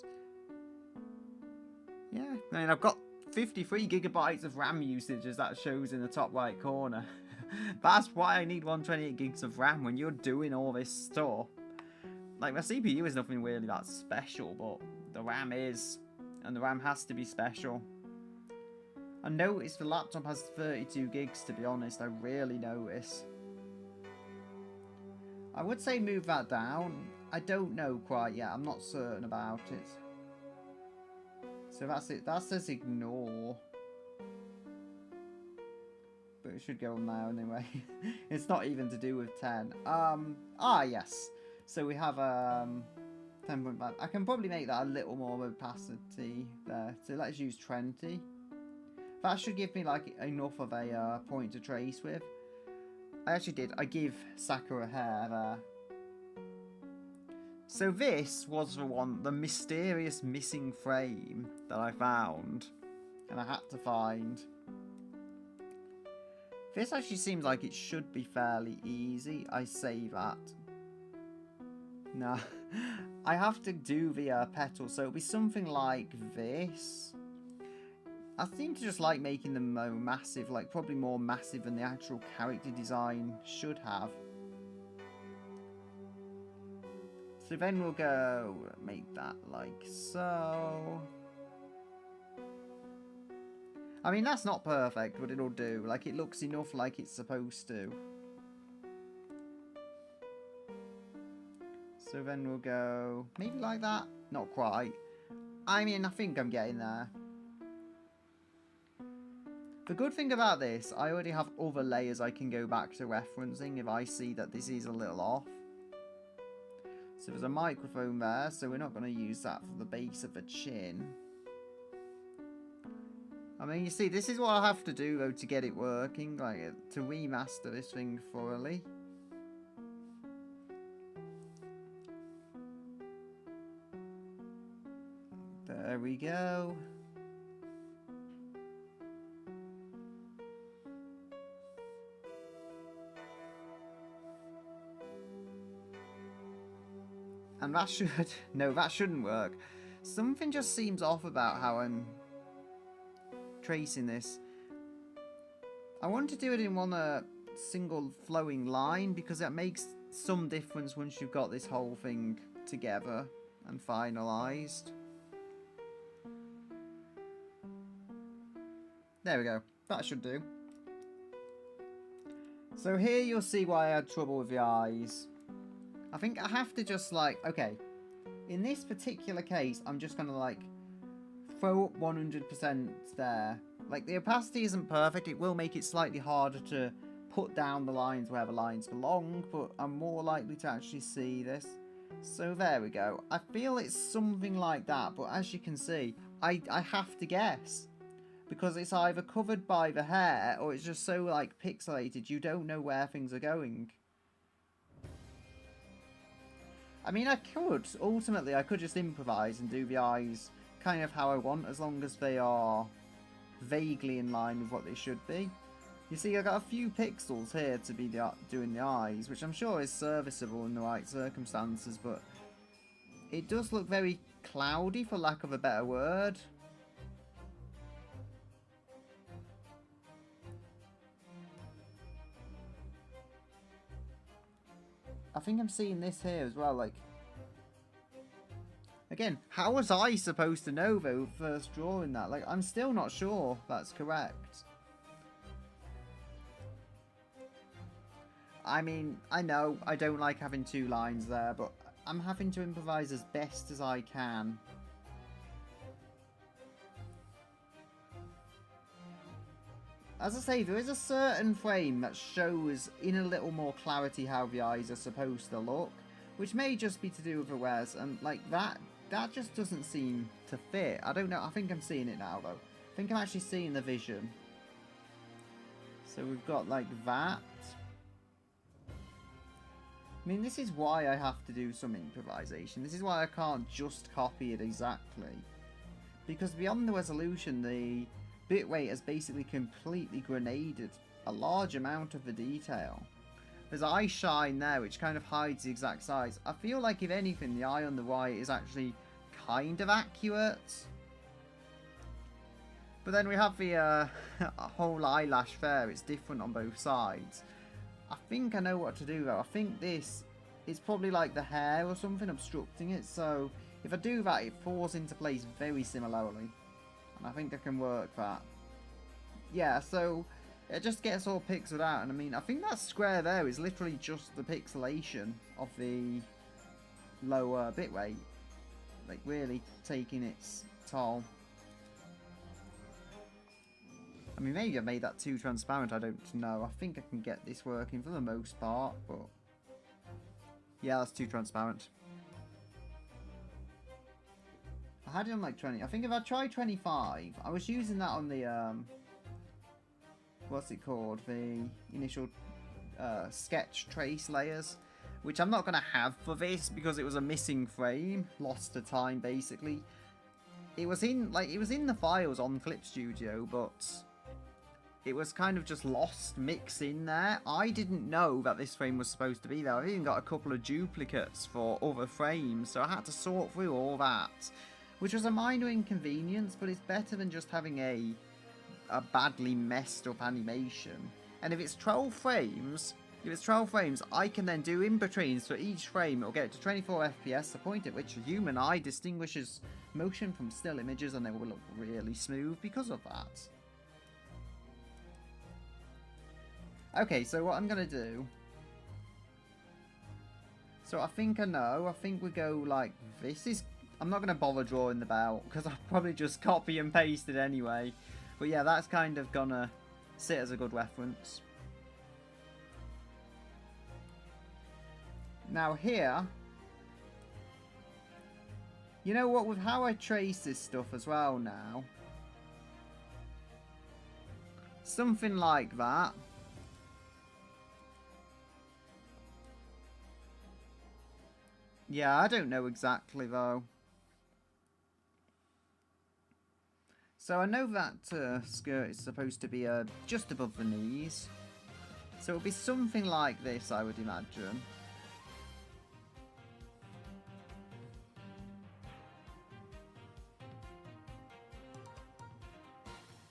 Yeah, I mean, I've got 53 gigabytes of RAM usage, as that shows in the top right corner. That's why I need 128 gigs of RAM when you're doing all this stuff. Like, my CPU is nothing really that special, but the RAM is. And the RAM has to be special. I noticed the laptop has 32 gigs, to be honest. I really notice. I would say move that down. I don't know quite yet. I'm not certain about it. So that's it. That says ignore. But it should go on now anyway. It's not even to do with 10. Yes. So we have 10.5. I can probably make that a little more opacity there. So let's use 20. That should give me like enough of a point to trace with. I actually did. I give Sakura hair there. So this was the mysterious missing frame that I found. And I had to find. This actually seems like it should be fairly easy. I say that. No. I have to do the petals. So it'll be something like this. I seem to just like making them massive, like probably more massive than the actual character design should have. So then we'll go make that like so. I mean, that's not perfect, but it'll do. Like, it looks enough like it's supposed to. So then we'll go maybe like that. Not quite. I mean, I think I'm getting there. The good thing about this, I already have other layers I can go back to referencing if I see that this is a little off. So there's a microphone there, so we're not going to use that for the base of the chin. I mean, you see, this is what I have to do, though, to get it working, like, to remaster this thing thoroughly. There we go. And that should... No, that shouldn't work. Something just seems off about how I'm tracing this. I want to do it in one single flowing line, because that makes some difference once you've got this whole thing together and finalised. There we go. That should do. So here you'll see why I had trouble with the eyes. I think I have to just like, okay, in this particular case, I'm just going to like throw up 100% there. Like, the opacity isn't perfect. It will make it slightly harder to put down the lines where the lines belong, but I'm more likely to actually see this. So there we go. I feel it's something like that, but as you can see, I have to guess. Because it's either covered by the hair, or it's just so like pixelated, you don't know where things are going. I mean, ultimately, I could just improvise and do the eyes kind of how I want, as long as they are vaguely in line with what they should be. You see, I got a few pixels here to be doing the eyes, which I'm sure is serviceable in the right circumstances, but it does look very cloudy, for lack of a better word. I think I'm seeing this here as well, like... Again, how was I supposed to know, though, first drawing that? Like, I'm still not sure that's correct. I mean, I know I don't like having 2 lines there, but I'm having to improvise as best as I can. As I say, there is a certain frame that shows in a little more clarity how the eyes are supposed to look, which may just be to do with the res, and like that just doesn't seem to fit. I don't know, I think I'm seeing it now though. I think I'm actually seeing the vision. So we've got like that. I mean, this is why I have to do some improvisation. This is why I can't just copy it exactly. Because beyond the resolution, the bitrate has basically completely grenaded a large amount of the detail. There's eye shine there, which kind of hides the exact size. I feel like, if anything, the eye on the right is actually kind of accurate. But then we have the whole eyelash there. It's different on both sides. I think I know what to do, though. I think this is probably like the hair or something obstructing it. So if I do that, it falls into place very similarly. And I think I can work that. Yeah, so it just gets all pixeled out. And I mean, I think that square there is literally just the pixelation of the lower bitrate. Like, really taking its toll. I mean, maybe I made that too transparent, I don't know. I think I can get this working for the most part, but yeah, that's too transparent. I had it on like 20. I think if I try 25, I was using that on the, what's it called? The initial sketch trace layers, which I'm not going to have for this because it was a missing frame, lost to time basically. It was in the files on Clip Studio, but it was kind of just lost mix in there. I didn't know that this frame was supposed to be there. I've even got a couple of duplicates for other frames, so I had to sort through all that, which was a minor inconvenience, but it's better than just having a badly messed up animation. And if it's 12 frames, I can then do in-betweens for each frame. It'll get it to 24 FPS, the point at which a human eye distinguishes motion from still images, and they will look really smooth because of that. Okay, so what I'm going to do... So I think I know. I think we go like this. I'm not going to bother drawing the belt, because I'll probably just copy and paste it anyway. But yeah, that's kind of going to sit as a good reference. Now here... You know what, with how I trace this stuff as well now... Something like that. Yeah, I don't know exactly, though. So I know that skirt is supposed to be just above the knees. So it'll be something like this, I would imagine.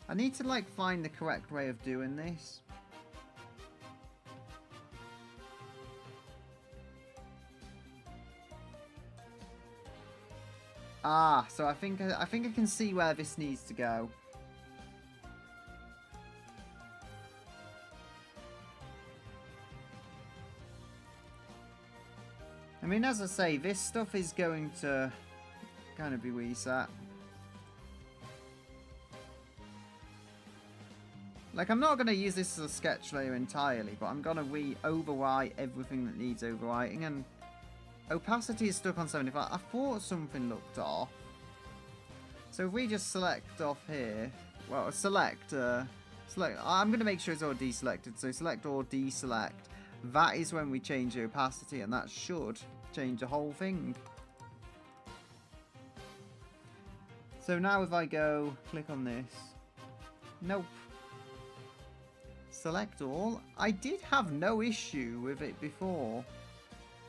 I need to, like, find the correct way of doing this. Ah, so I think I can see where this needs to go. I mean, as I say, this stuff is going to kind of be reset. Like, I'm not going to use this as a sketch layer entirely, but I'm going to overwrite everything that needs overwriting, and opacity is stuck on 75. I thought something looked off. So if we just select off here, well, select, I'm going to make sure it's all deselected. So select or deselect. That is when we change the opacity, and that should change the whole thing. So now if I go click on this, nope. Select all. I did have no issue with it before.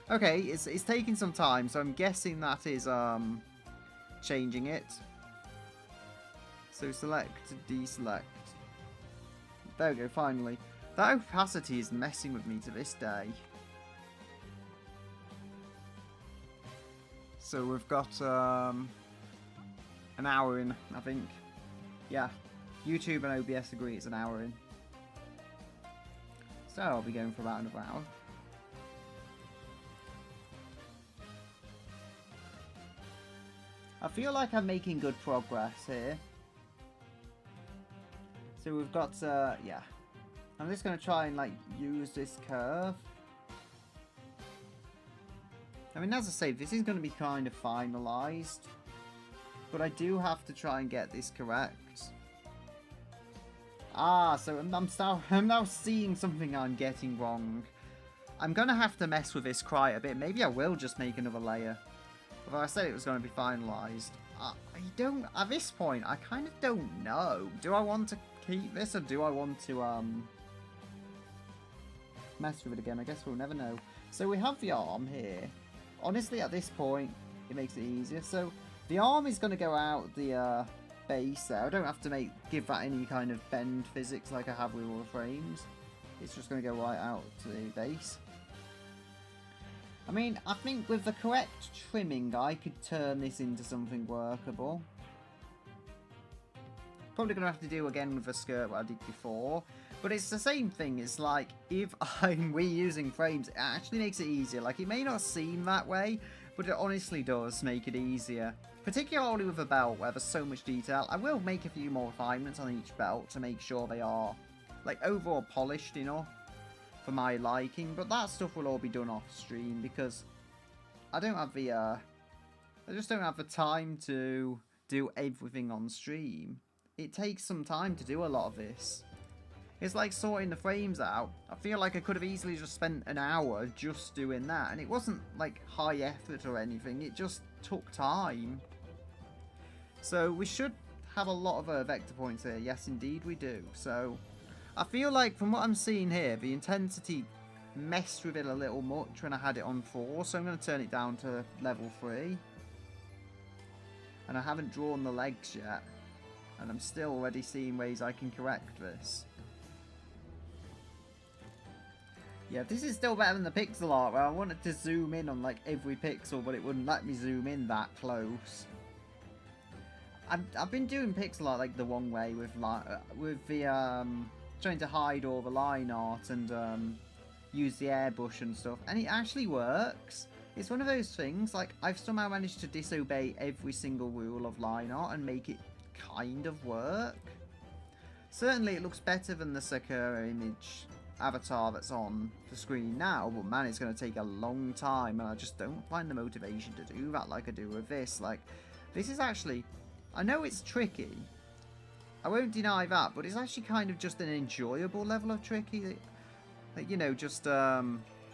Okay, it's taking some time, so I'm guessing that is changing it. So select, deselect. There we go, finally. That opacity is messing with me to this day. So we've got an hour in, I think. Yeah, YouTube and OBS agree it's an hour in. So I'll be going for about another hour. I feel like I'm making good progress here. So we've got, yeah. I'm just going to try and, like, use this curve. I mean, as I say, this is going to be kind of finalized. But I do have to try and get this correct. Ah, so I'm now seeing something I'm getting wrong. I'm going to have to mess with this quite a bit. Maybe I will just make another layer. Although I said it was going to be finalized. I don't, at this point, I kind of don't know. Do I want to keep this or do I want to mess with it again? I guess we'll never know. So we have the arm here. Honestly, at this point, it makes it easier. So the arm is going to go out the base there. I don't have to give that any kind of bend physics like I have with all the frames. It's just going to go right out to the base. I mean, I think with the correct trimming, I could turn this into something workable. Probably going to have to do again with the skirt what I did before. But it's the same thing. It's like, if I'm reusing frames, it actually makes it easier. Like, it may not seem that way, but it honestly does make it easier. Particularly with a belt where there's so much detail. I will make a few more refinements on each belt to make sure they are, like, overall polished enough for my liking. But that stuff will all be done off stream because I don't have the, I just don't have the time to do everything on stream. It takes some time to do a lot of this. It's like sorting the frames out. I feel like I could have easily just spent an hour just doing that. And it wasn't like high effort or anything. It just took time. So we should have a lot of vector points here. Yes, indeed we do. So I feel like from what I'm seeing here, the intensity messed with it a little much when I had it on 4. So I'm going to turn it down to level 3. And I haven't drawn the legs yet. And I'm still already seeing ways I can correct this. Yeah, this is still better than the pixel art where I wanted to zoom in on like every pixel, but it wouldn't let me zoom in that close. I've been doing pixel art like the wrong way with the trying to hide all the line art and use the airbrush and stuff, and it actually works. It's one of those things, like, I've somehow managed to disobey every single rule of line art and make it kind of work. Certainly it looks better than the Sakura image avatar that's on the screen now, but man, it's going to take a long time, and I just don't find the motivation to do that like I do with this. Like, this is actually, I know it's tricky, I won't deny that, but it's actually kind of just an enjoyable level of tricky. Like, you know, just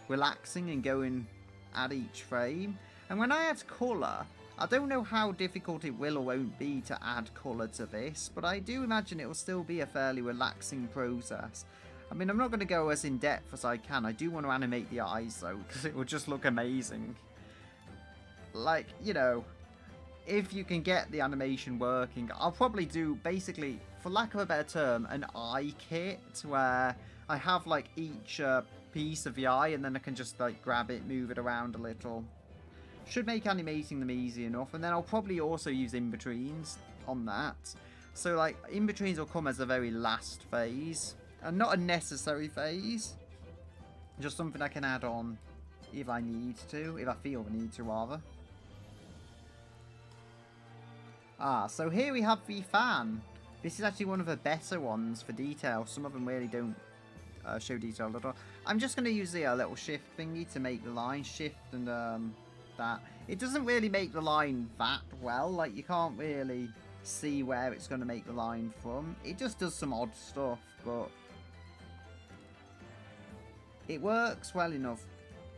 relaxing and going at each frame. And when I add colour, I don't know how difficult it will or won't be to add colour to this, but I do imagine it will still be a fairly relaxing process. I mean, I'm not going to go as in-depth as I can. I do want to animate the eyes, though, because it will just look amazing. Like, you know, if you can get the animation working, I'll probably do, basically, for lack of a better term, an eye kit, where I have, like, each piece of the eye, and then I can just, like, grab it, move it around a little. Should make animating them easy enough, and then I'll probably also use in-betweens on that. So, like, in-betweens will come as the very last phase. And not a necessary phase, just something I can add on if I need to, if I feel the need to rather. Ah, so here we have the fan. This is actually one of the better ones for detail. Some of them really don't show detail at all. I'm just going to use the little shift thingy to make the line shift and that. It doesn't really make the line that well, like you can't really see where it's going to make the line from. It just does some odd stuff, but it works well enough.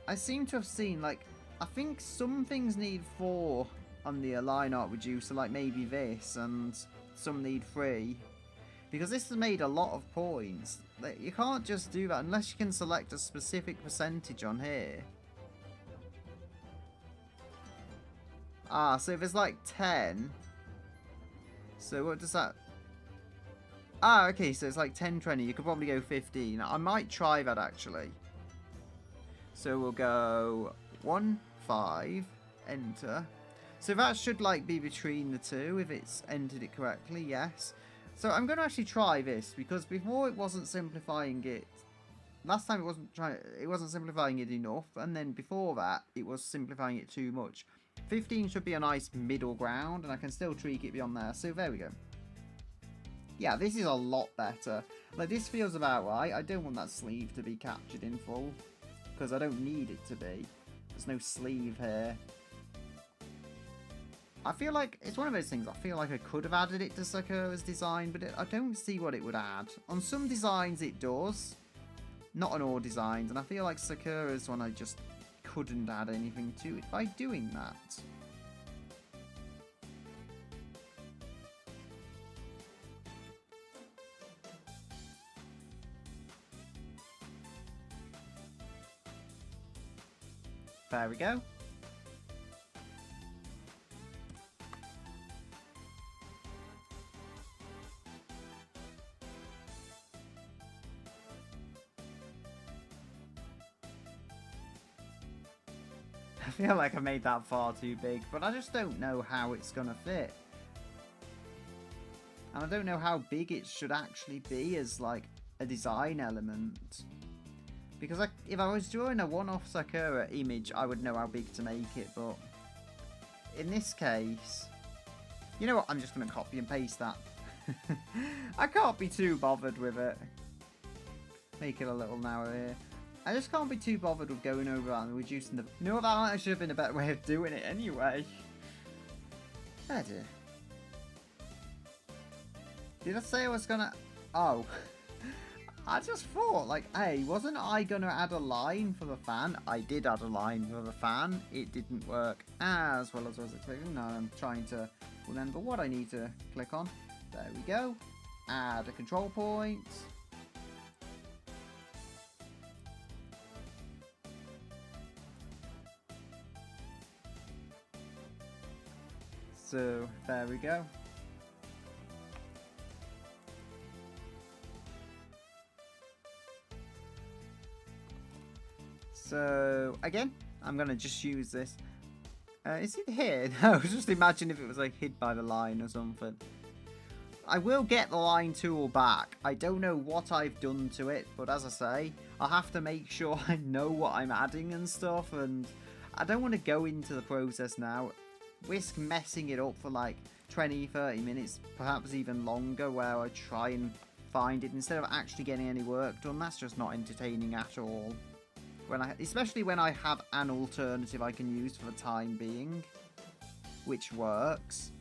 I seem to have seen, like, I think some things need 4 on the line art reducer, like maybe this, and some need 3. Because this has made a lot of points. Like, you can't just do that unless you can select a specific percentage on here. Ah, so if it's like 10. So what does that... Ah, okay, so it's like 10, 20. You could probably go 15. I might try that, actually. So we'll go 1, 5, enter. So that should, like, be between the two, if it's entered it correctly, yes. So I'm going to actually try this, because before it wasn't simplifying it. Last time it wasn't simplifying it enough, and then before that, it was simplifying it too much. 15 should be a nice middle ground, and I can still tweak it beyond there. So there we go. Yeah, this is a lot better. Like, this feels about right. I don't want that sleeve to be captured in full, because I don't need it to be. There's no sleeve here. I feel like it's one of those things. I feel like I could have added it to Sakura's design, but I don't see what it would add. On some designs it does, not on all designs, and I feel like Sakura's one I just couldn't add anything to it by doing that. There we go. I feel like I made that far too big, but I just don't know how it's gonna fit. And I don't know how big it should actually be as like a design element. Because if I was drawing a one-off Sakura image, I would know how big to make it, but in this case, you know what, I'm just gonna copy and paste that. I can't be too bothered with it. Make it a little narrow here. I just can't be too bothered with going over that and reducing the... You know what, that actually have been a better way of doing it anyway. Oh dear. Did I say I was gonna... Oh. I just thought, like, hey, wasn't I gonna add a line for the fan? I did add a line for the fan. It didn't work as well as I was expecting. Now I'm trying to remember what I need to click on. There we go. Add a control point. So, there we go. So, again, I'm going to just use this. Is it here? No, just imagine if it was like hid by the line or something. I will get the line tool back. I don't know what I've done to it, but as I say, I'll have to make sure I know what I'm adding and stuff, and I don't want to go into the process now. Risk messing it up for like 20-30 minutes, perhaps even longer, where I try and find it instead of actually getting any work done. That's just not entertaining at all. Especially when I have an alternative I can use for the time being, which works.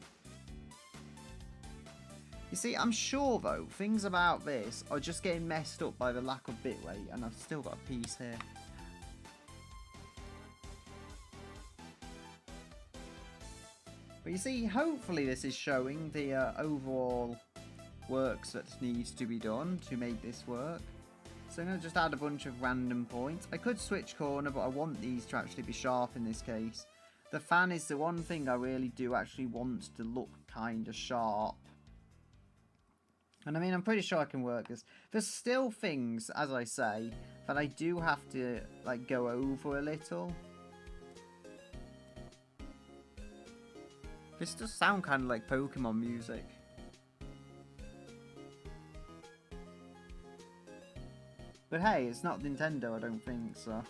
You see, I'm sure though, things about this are just getting messed up by the lack of bitrate, and I've still got a piece here. But you see, hopefully this is showing the overall works that needs to be done to make this work. So I'm going to just add a bunch of random points. I could switch corner, but I want these to actually be sharp in this case. The fan is the one thing I really do actually want to look kind of sharp. And I mean, I'm pretty sure I can work this. There's still things, as I say, that I do have to like go over a little. This does sound kind of like Pokemon music. But hey, it's not Nintendo, I don't think, so...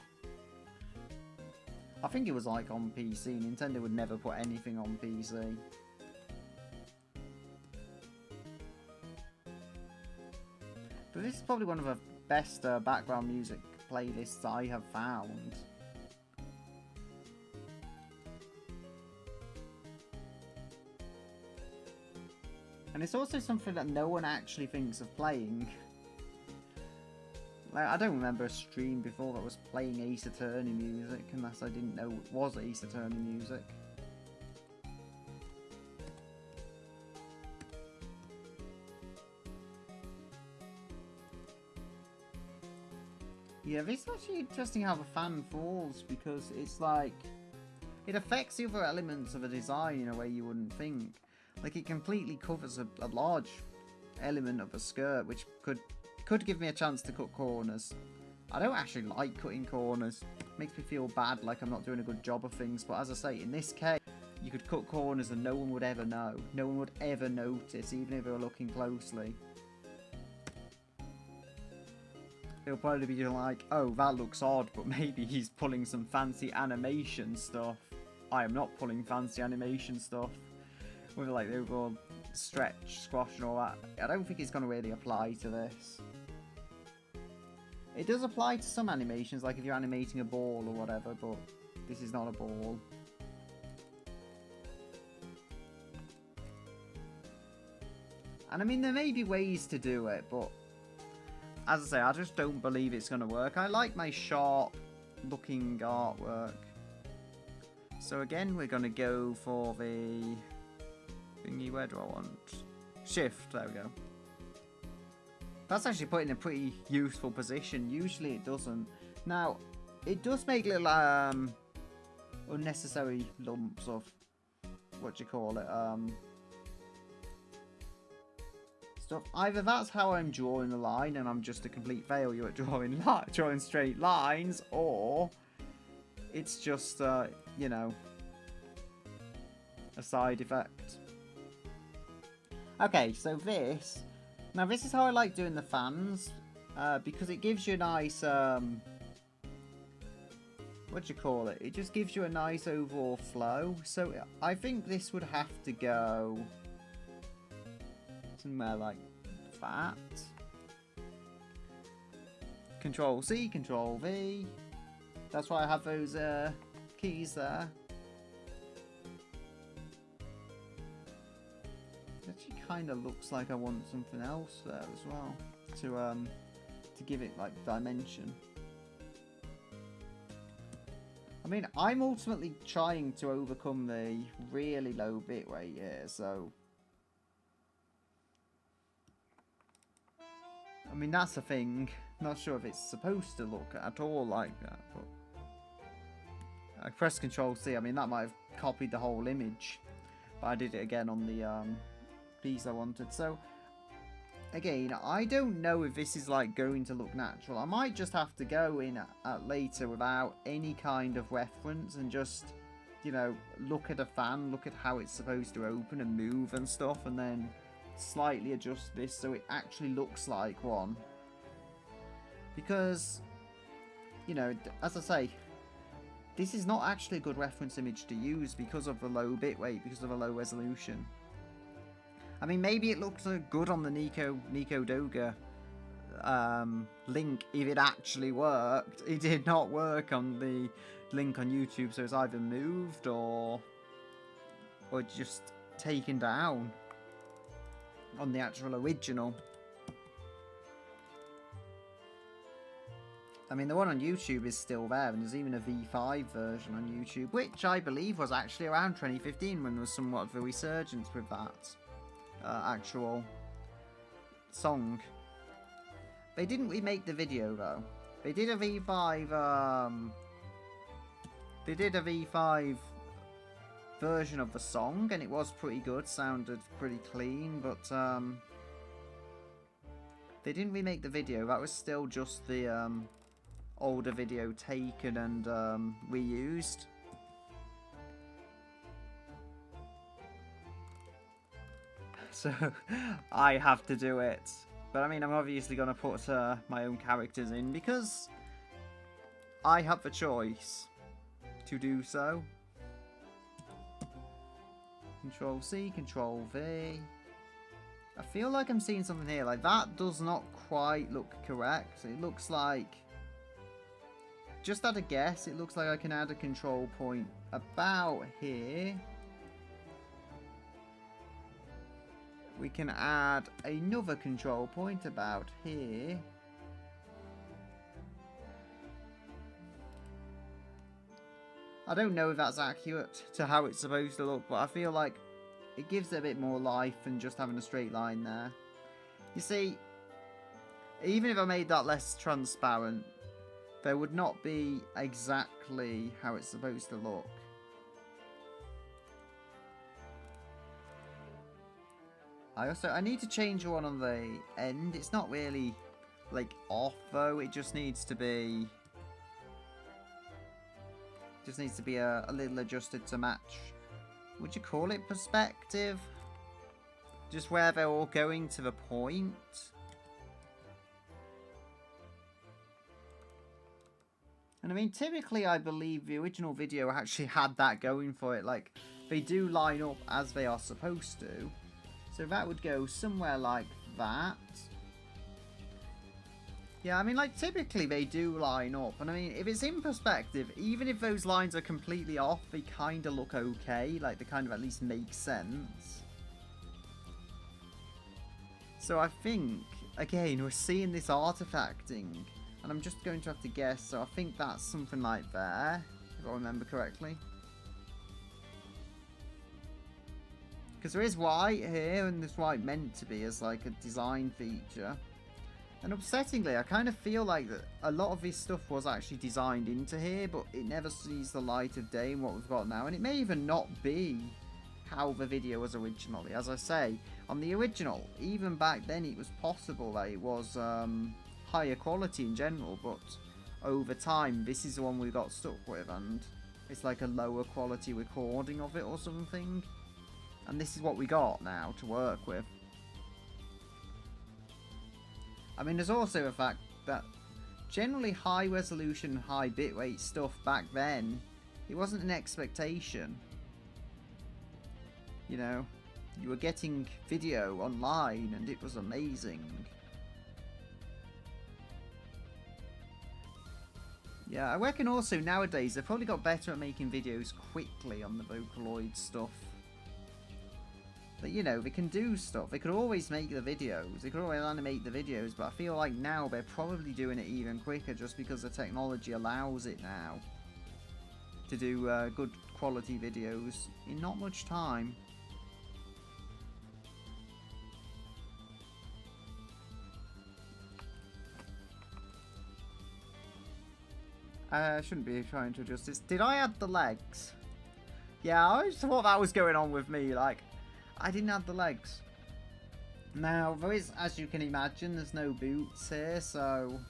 I think it was like on PC. Nintendo would never put anything on PC. But this is probably one of the best background music playlists I have found. And it's also something that no one actually thinks of playing. Like, I don't remember a stream before that was playing Ace Attorney music, unless I didn't know it was Ace Attorney music. Yeah, this is actually interesting how the fan falls, because it's like... It affects the other elements of a design in a way you wouldn't think. Like, it completely covers a large element of a skirt, which could give me a chance to cut corners. I don't actually like cutting corners. It makes me feel bad, like I'm not doing a good job of things. But as I say, in this case, you could cut corners and no one would ever know. No one would ever notice, even if they were looking closely. It'll probably be like, oh, that looks odd, but maybe he's pulling some fancy animation stuff. I am not pulling fancy animation stuff with like the overall stretch, squash and all that. I don't think it's going to really apply to this. It does apply to some animations, like if you're animating a ball or whatever, but this is not a ball. And I mean, there may be ways to do it, but as I say, I just don't believe it's going to work. I like my sharp looking artwork. So again, we're going to go for the thingy. Where do I want? Shift, there we go. That's actually put in a pretty useful position. Usually it doesn't. Now, it does make little unnecessary lumps of, what do you call it, stuff. Either that's how I'm drawing the line and I'm just a complete failure at drawing straight lines, or it's just, you know, a side effect. Okay, so this... Now this is how I like doing the fans, because it gives you a nice, what do you call it? It just gives you a nice overall flow. So I think this would have to go somewhere like that. Control C, Control V. That's why I have those keys there. It actually kind of looks like I want something else there as well to give it like dimension. I mean, I'm ultimately trying to overcome the really low bit rate here, so I mean, that's a thing. Not sure if it's supposed to look at all like that, but I pressed Control C. I mean, that might have copied the whole image, but I did it again on the piece I wanted. So again, I don't know if this is like going to look natural. I might just have to go in at later without any kind of reference and just, you know, look at a fan, look at how it's supposed to open and move and stuff, and then slightly adjust this so it actually looks like one. Because, you know, as I say, this is not actually a good reference image to use because of the low bitrate, because of the low resolution. I mean, maybe it looked good on the Nico Doga link if it actually worked. It did not work on the link on YouTube, so it's either moved or just taken down on the actual original. I mean, the one on YouTube is still there, and there's even a V5 version on YouTube, which I believe was actually around 2015 when there was somewhat of a resurgence with that actual song. They didn't remake the video though. They did a V5. They did a V5 version of the song, and it was pretty good. Sounded pretty clean, but they didn't remake the video. That was still just the older video taken and reused. So I have to do it. But I mean, I'm obviously going to put my own characters in because I have the choice to do so. Control C, Control V. I feel like I'm seeing something here. Like, that does not quite look correct. It looks like, just at a guess, it looks like I can add a control point about here. We can add another control point about here. I don't know if that's accurate to how it's supposed to look, but I feel like it gives it a bit more life than just having a straight line there. You see, even if I made that less transparent, there would not be exactly how it's supposed to look. I need to change one on the end. It's not really like off though. It just needs to be a little adjusted to match. Would you call it perspective? Just where they're all going to the point. And I mean, typically I believe the original video actually had that going for it. Like, they do line up as they are supposed to. So that would go somewhere like that. Yeah, I mean, like, typically they do line up. And I mean, if it's in perspective, even if those lines are completely off, they kind of look okay. Like, they kind of at least make sense. So I think, again, we're seeing this artifacting. And I'm just going to have to guess. So I think that's something like there, if I remember correctly. Because there is white here, and this white meant to be as like a design feature. And upsettingly, I kind of feel like that a lot of this stuff was actually designed into here, but it never sees the light of day in what we've got now. And it may even not be how the video was originally. As I say, on the original, even back then it was possible that it was higher quality in general, but over time, this is the one we got stuck with, and it's like a lower quality recording of it or something. And this is what we got now to work with. I mean, there's also the fact that generally high resolution, high bitrate stuff back then, it wasn't an expectation. You know, you were getting video online and it was amazing. Yeah, I reckon also nowadays they've probably got better at making videos quickly on the Vocaloid stuff. But, you know, they can do stuff. They could always make the videos. They could always animate the videos. But I feel like now they're probably doing it even quicker just because the technology allows it now to do good quality videos in not much time. I shouldn't be trying to adjust this. Did I add the legs? Yeah, I just thought that was going on with me. Like, I didn't have the legs. Now, there is, as you can imagine, there's no boots here, so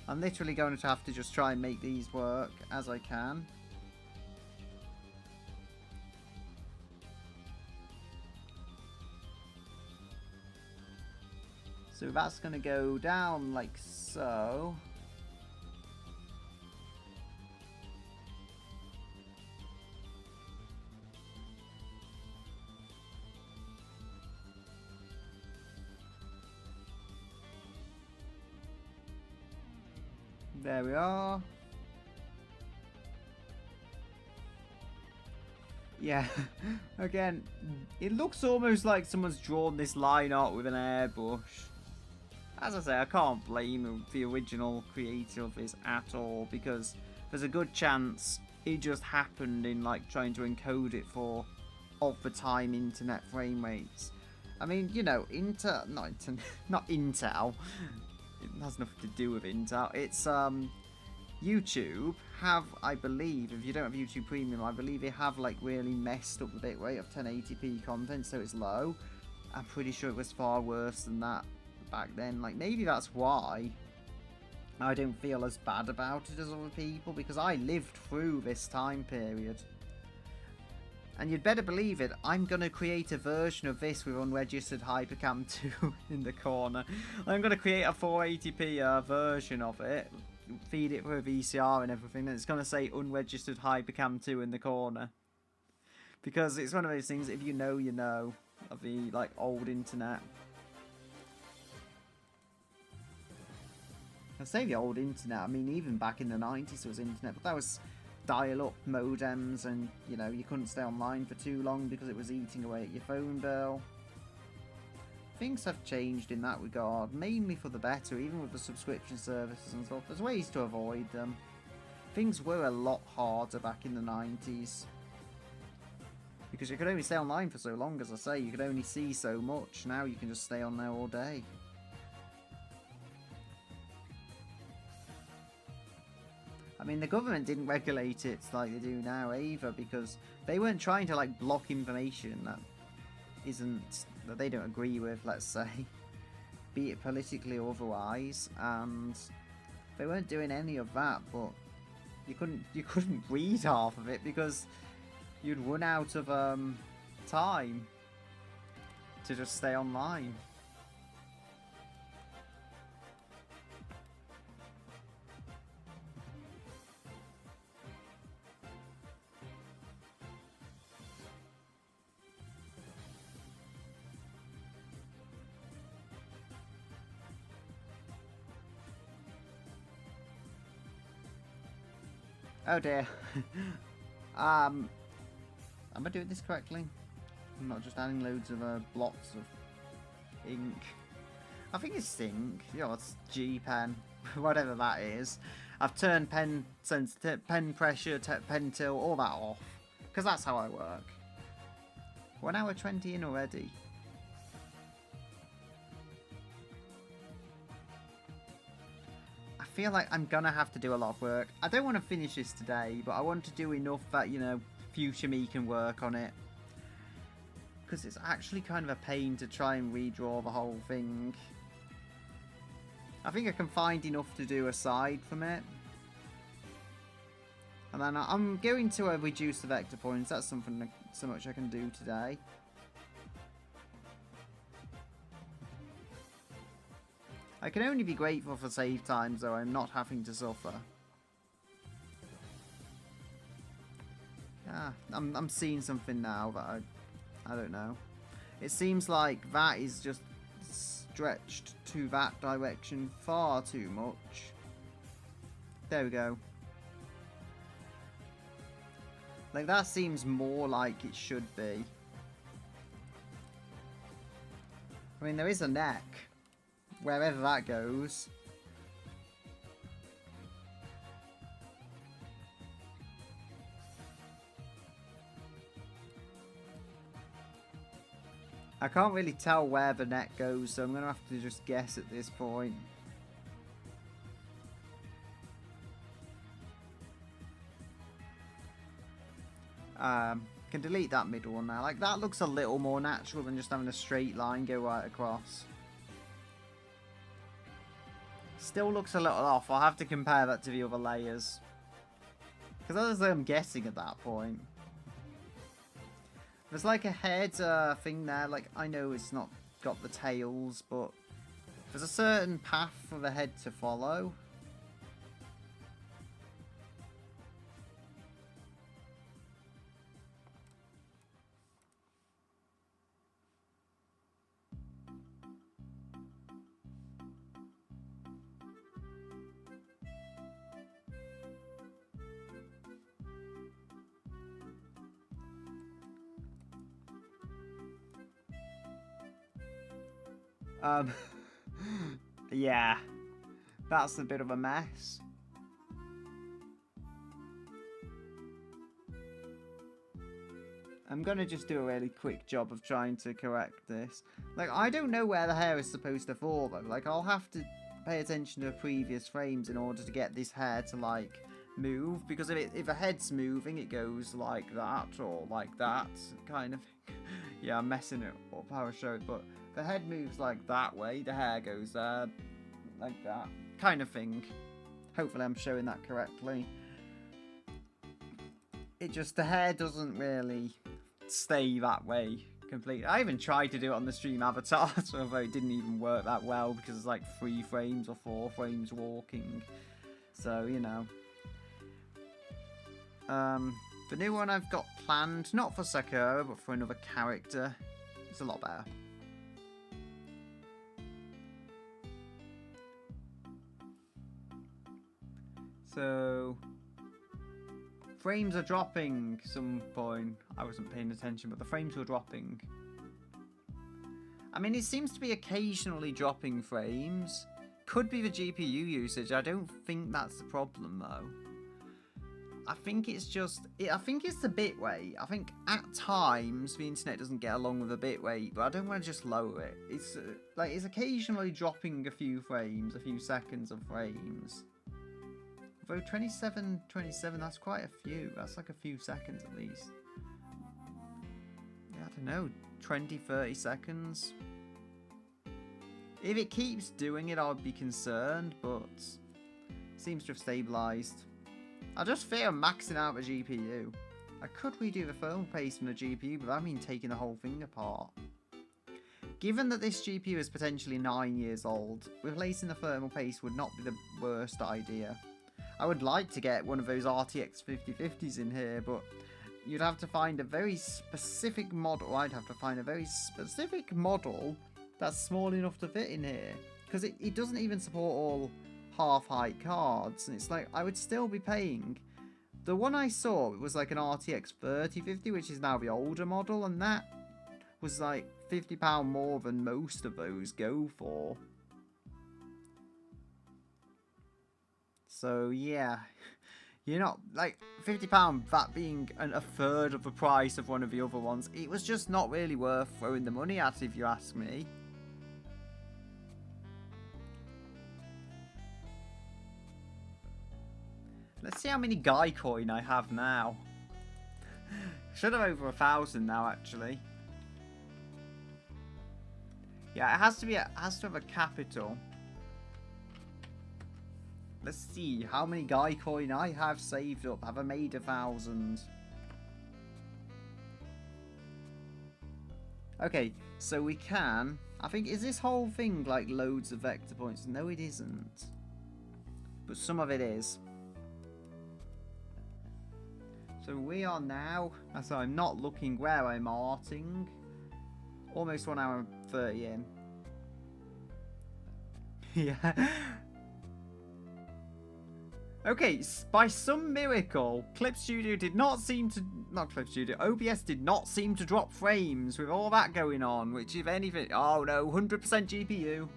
I'm literally going to have to just try and make these work as I can. So that's going to go down like so. There we are. Yeah, again, it looks almost like someone's drawn this line art with an airbrush. As I say, I can't blame the original creator of this at all, because there's a good chance it just happened in like trying to encode it for of the time internet frame rates. I mean, you know, not Intel. It has nothing to do with Intel. It's YouTube have, I believe, if you don't have YouTube Premium, I believe they have like really messed up the bitrate of 1080p content, so it's low. I'm pretty sure it was far worse than that back then. Like, maybe that's why I don't feel as bad about it as other people, because I lived through this time period. And you'd better believe it, I'm going to create a version of this with unregistered Hypercam 2 in the corner. I'm going to create a 480p version of it, feed it for a VCR and everything, and it's going to say unregistered Hypercam 2 in the corner. Because it's one of those things, if you know, you know, of the like old internet. I say the old internet, I mean even back in the 90s there was internet, but that was dial-up modems, and you know, you couldn't stay online for too long because it was eating away at your phone bill. Things have changed in that regard, mainly for the better, even with the subscription services and stuff. There's ways to avoid them. Things were a lot harder back in the 90s. Because you could only stay online for so long, as I say, you could only see so much. Now you can just stay on there all day. I mean, the government didn't regulate it like they do now either, because they weren't trying to like block information that that they don't agree with, let's say, be it politically or otherwise, and they weren't doing any of that. But you couldn't read half of it because you'd run out of time to just stay online. Oh dear. Am I doing this correctly? I'm not just adding loads of blots of ink. I think it's ink. You know, it's G pen, whatever that is. I've turned pen sensitive, pen pressure, pen tilt, all that off, because that's how I work. 1 hour 20 in already. I feel like I'm gonna have to do a lot of work. I don't want to finish this today, but I want to do enough that, you know, future me can work on it. Because it's actually kind of a pain to try and redraw the whole thing. I think I can find enough to do aside from it. And then I'm going to reduce the vector points. That's something so much I can do today. I can only be grateful for save times, though I'm not having to suffer. Ah, I'm seeing something now that I don't know. It seems like that is just stretched to that direction far too much. There we go. Like, that seems more like it should be. I mean, there is a neck. Wherever that goes. I can't really tell where the neck goes, so I'm going to have to just guess at this point. Can delete that middle one now. Like, that looks a little more natural than just having a straight line go right across. Still looks a little off. I'll have to compare that to the other layers. Because as I'm guessing at that point. There's like a head thing there. Like, I know it's not got the tails, but there's a certain path for the head to follow. Yeah, that's a bit of a mess. I'm gonna just do a really quick job of trying to correct this. Like, I don't know where the hair is supposed to fall, though. Like, I'll have to pay attention to the previous frames in order to get this hair to, like, move. Because if a head's moving, it goes like that or like that, kind of. Yeah, I'm messing it up how I show it, but the head moves like that way, the hair goes there, like that, kind of thing. Hopefully I'm showing that correctly. It just, the hair doesn't really stay that way completely. I even tried to do it on the stream avatar, although it didn't even work that well because it's like 3 frames or 4 frames walking. So, you know. The new one I've got planned, not for Sakura, but for another character. It's a lot better. So, frames are dropping some point. I wasn't paying attention, but the frames were dropping. I mean, it seems to be occasionally dropping frames. Could be the GPU usage. I don't think that's the problem, though. I think it's just, I think it's the bitrate. I think at times the internet doesn't get along with the bitrate, but I don't want to just lower it. It's like, it's occasionally dropping a few frames, a few seconds of frames. Although 27, that's quite a few. That's like a few seconds at least. Yeah, I don't know, 20, 30 seconds. If it keeps doing it, I'll be concerned, but it seems to have stabilised. I just fear I'm maxing out the GPU. I could redo the thermal paste from the GPU, but that means taking the whole thing apart. Given that this GPU is potentially 9 years old, replacing the thermal paste would not be the worst idea. I would like to get one of those RTX 5050s in here, but you'd have to find a very specific model. I'd have to find a very specific model that's small enough to fit in here. Because it doesn't even support all half-height cards, and it's like, I would still be paying the one I saw, it was like an RTX 3050, which is now the older model, and that was like £50 more than most of those go for. So yeah, you're not like £50, that being a third of the price of one of the other ones. It was just not really worth throwing the money at, if you ask me. Let's see how many Guycoin I have now. Should have over 1,000 now, actually. Yeah, it has to have a capital. Let's see how many Guycoin I have saved up. Have I made 1,000? Okay, so we can. I think, is this whole thing like loads of vector points? No, it isn't. But some of it is. So we are now, so I'm not looking where I'm arting. Almost 1 hour and 30 in. Yeah. Okay, by some miracle, Clip Studio did not seem to... Not Clip Studio, OBS did not seem to drop frames with all that going on, which if anything... Oh no, 100% GPU.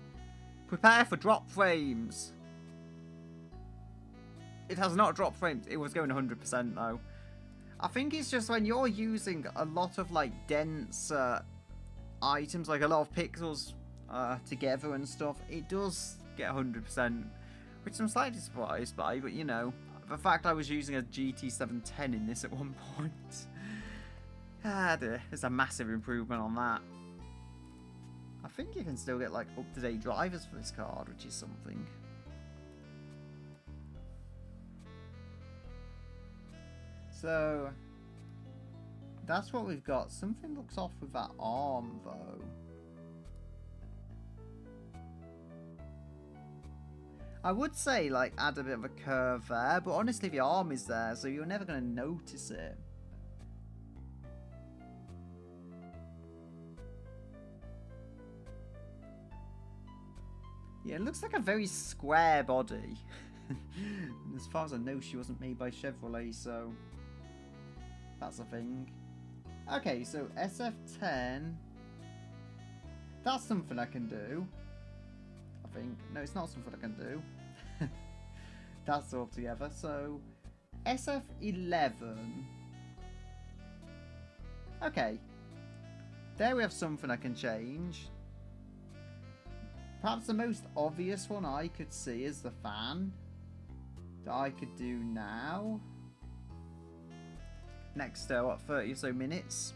Prepare for drop frames. It has not dropped frames. It was going 100% though. I think it's just when you're using a lot of like dense items, like a lot of pixels together and stuff, it does get 100%, which I'm slightly surprised by, but you know, the fact I was using a GT 710 in this at one point, there's a massive improvement on that. I think you can still get like up-to-date drivers for this card, which is something. So, that's what we've got. Something looks off with that arm, though. I would say, like, add a bit of a curve there, but honestly, the arm is there, so you're never going to notice it. Yeah, it looks like a very square body. And as far as I know, she wasn't made by Chevrolet, so... That's a thing. Okay, so SF10. That's something I can do. I think. No, it's not something I can do. That's all together. So, SF11. Okay. There we have something I can change. Perhaps the most obvious one I could see is the fan. That I could do now. Next, what, 30 or so minutes?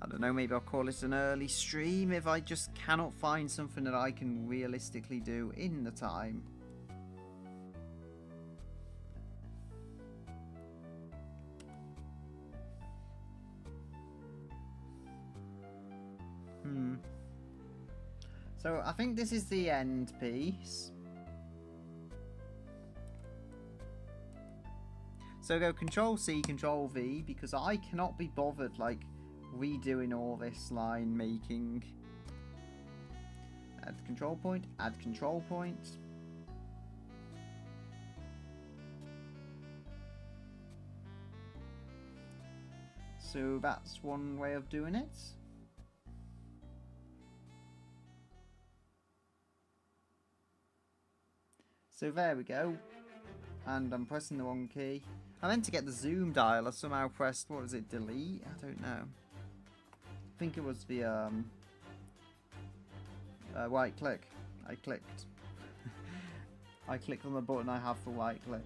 I don't know, maybe I'll call it an early stream if I just cannot find something that I can realistically do in the time. So I think this is the end piece. So go Control-C, Control-V, because I cannot be bothered, like, redoing all this line making. Add control point, add control point. So that's one way of doing it. So there we go. And I'm pressing the wrong key. I meant to get the zoom dial. I somehow pressed, what was it, delete? I don't know. I think it was the right click. I clicked. I clicked on the button I have for right click.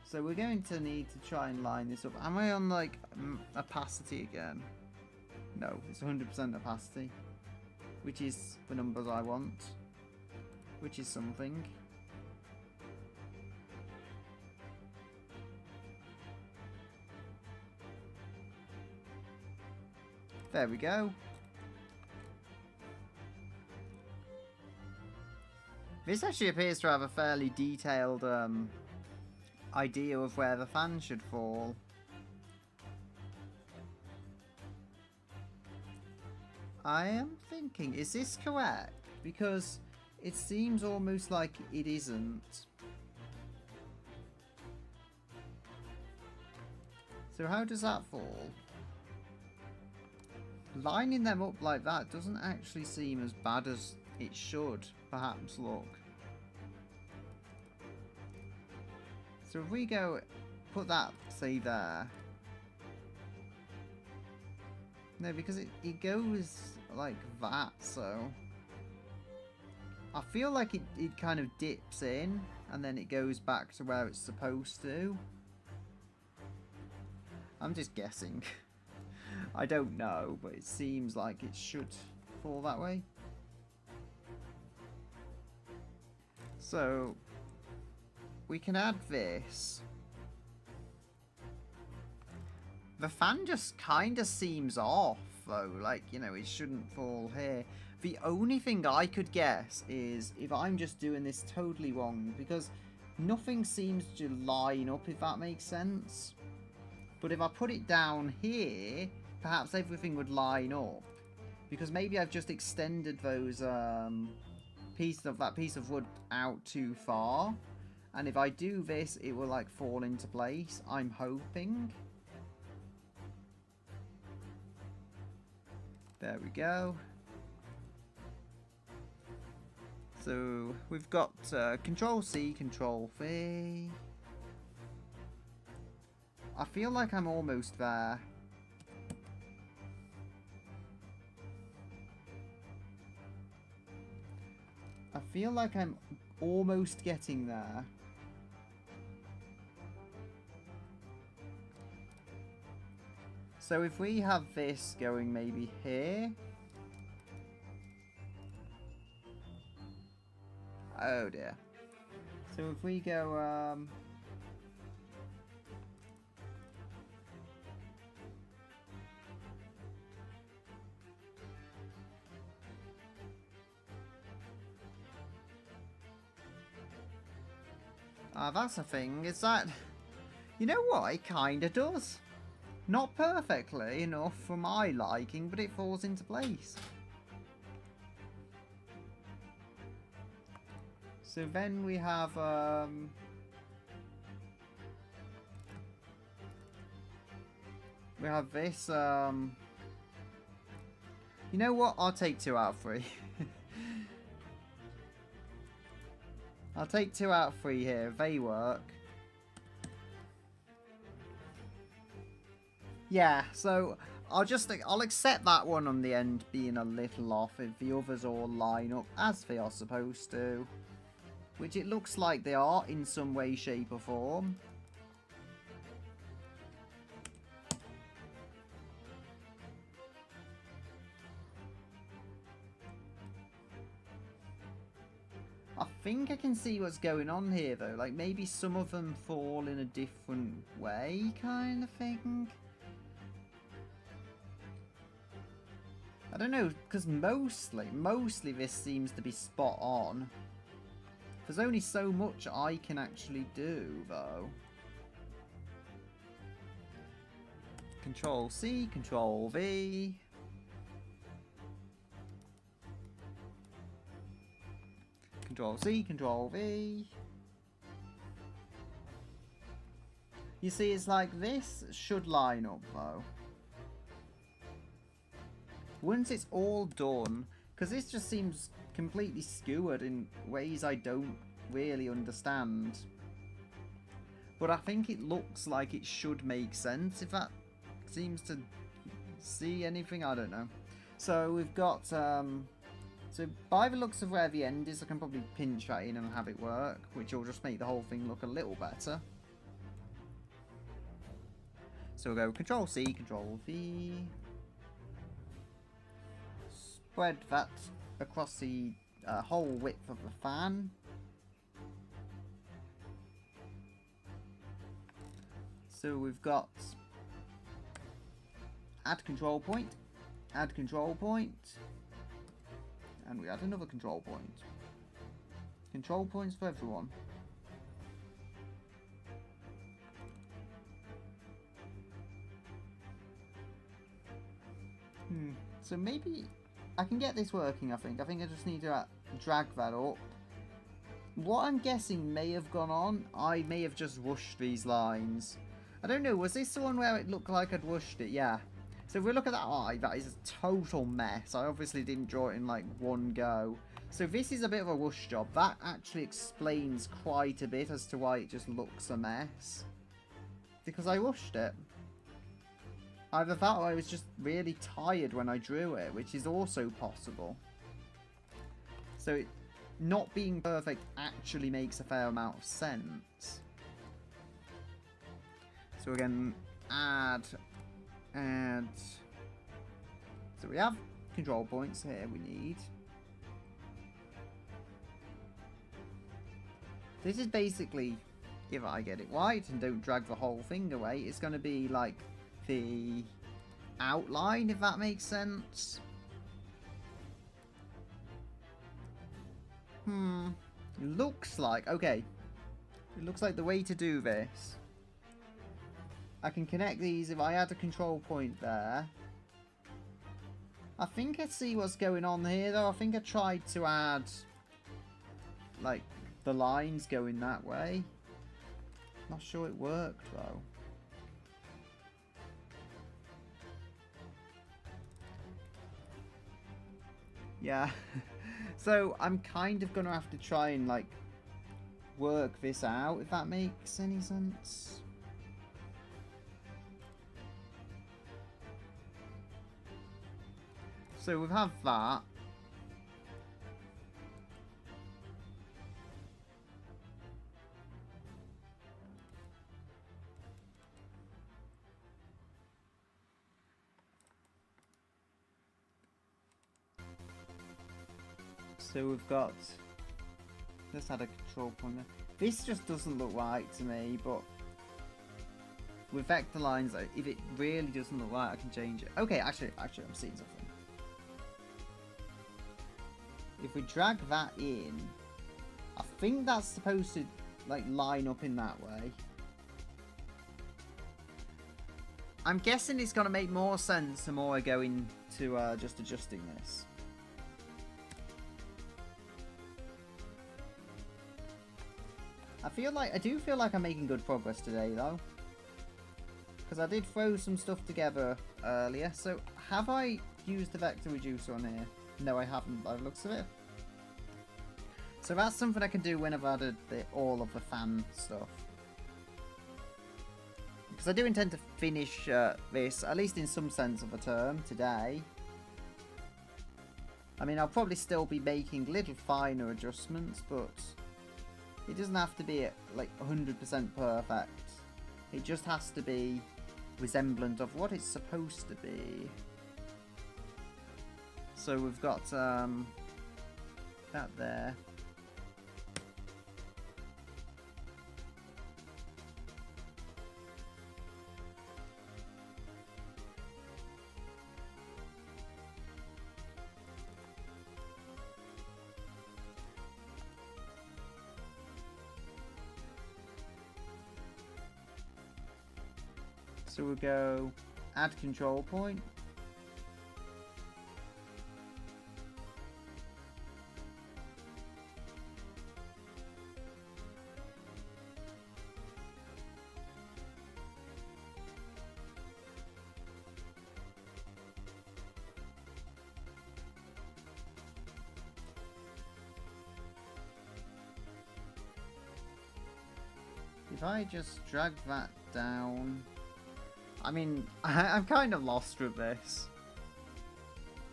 So we're going to need to try and line this up. Am I on like opacity again? No, it's 100% opacity, which is the numbers I want. Which is something. There we go. This actually appears to have a fairly detailed idea of where the fan should fall. I am thinking, is this correct? because it seems almost like it isn't. So how does that fall? Lining them up like that doesn't actually seem as bad as it should perhaps look. So if we go, put that, say, there. No, because it goes like that, so... I feel like it kind of dips in, and then it goes back to where it's supposed to. I'm just guessing. I don't know, but it seems like it should fall that way. So... we can add this. The fan just kind of seems off, though. Like, you know, it shouldn't fall here. The only thing I could guess is if I'm just doing this totally wrong, because nothing seems to line up, if that makes sense. But if I put it down here, perhaps everything would line up. Because maybe I've just extended those that piece of wood out too far. And if I do this, it will like fall into place. I'm hoping. There we go. So we've got Control C, Control V. I feel like I'm almost there. I feel like I'm almost getting there. So if we have this going maybe here. Oh dear. So if we go that's a thing, is that... You know what, it kinda does. Not perfectly enough for my liking, but it falls into place. So then we have this you know what, I'll take 2 out of 3. I'll take 2 out of 3 here, they work. Yeah, so I'll accept that one on the end being a little off if the others all line up as they are supposed to. Which it looks like they are in some way, shape or form. I think I can see what's going on here though. Like maybe some of them fall in a different way kind of thing. I don't know, because mostly this seems to be spot on. There's only so much I can actually do, though. Control C, Control V. Control C, Control V. You see, it's like this should line up, though. Once it's all done, because this just seems completely skewered in ways I don't really understand. But I think it looks like it should make sense. If that seems to see anything, I don't know. So we've got, so by the looks of where the end is, I can probably pinch that in and have it work, which will just make the whole thing look a little better. So we'll go Control C, Control V. Spread that across the whole width of the fan. So we've got add control point, and we add another control point. Control points for everyone. So maybe I can get this working, I think. I think I just need to drag that up. What I'm guessing may have gone on, I may have just whooshed these lines. I don't know, was this the one where it looked like I'd whooshed it? Yeah. So if we look at that eye, that is a total mess. I obviously didn't draw it in like one go. So this is a bit of a whoosh job. That actually explains quite a bit as to why it just looks a mess. Because I whooshed it. Either that or I was just really tired when I drew it, which is also possible. So it not being perfect actually makes a fair amount of sense. So again, add. So we have control points here we need. This is basically, if I get it right and don't drag the whole thing away, it's going to be like the outline, if that makes sense. Looks like, okay. It looks like the way to do this. I can connect these if I add a control point there. I think I see what's going on here though. I think I tried to add like the lines going that way. Not sure it worked though. Yeah. So I'm kind of gonna have to try and like work this out, if that makes any sense. So we have that. So we've got, let's add a control point there. This just doesn't look right to me, but with vector lines, if it really doesn't look right, I can change it. Okay, actually, I'm seeing something. If we drag that in, I think that's supposed to like line up in that way. I'm guessing it's going to make more sense the more I go into just adjusting this. I do feel like I'm making good progress today though. Because I did throw some stuff together earlier. So have I used the vector reducer on here? No, I haven't by the looks of it. So that's something I can do when I've added all of the fan stuff. Because I do intend to finish this, at least in some sense of a term, today. I mean, I'll probably still be making little finer adjustments, but it doesn't have to be like 100% perfect. It just has to be resemblant of what it's supposed to be. So we've got that there. So we'll go add control point. If I just drag that down... I mean, I'm kind of lost with this.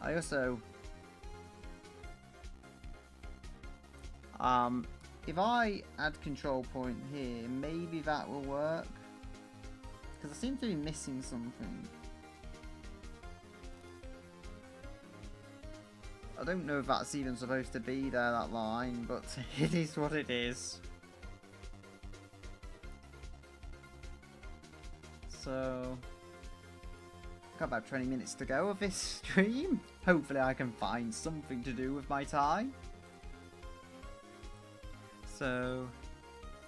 I also... if I add control point here, maybe that will work. Because I seem to be missing something. I don't know if that's even supposed to be there, that line, but it is what it is. So, got about 20 minutes to go of this stream. Hopefully I can find something to do with my time. So,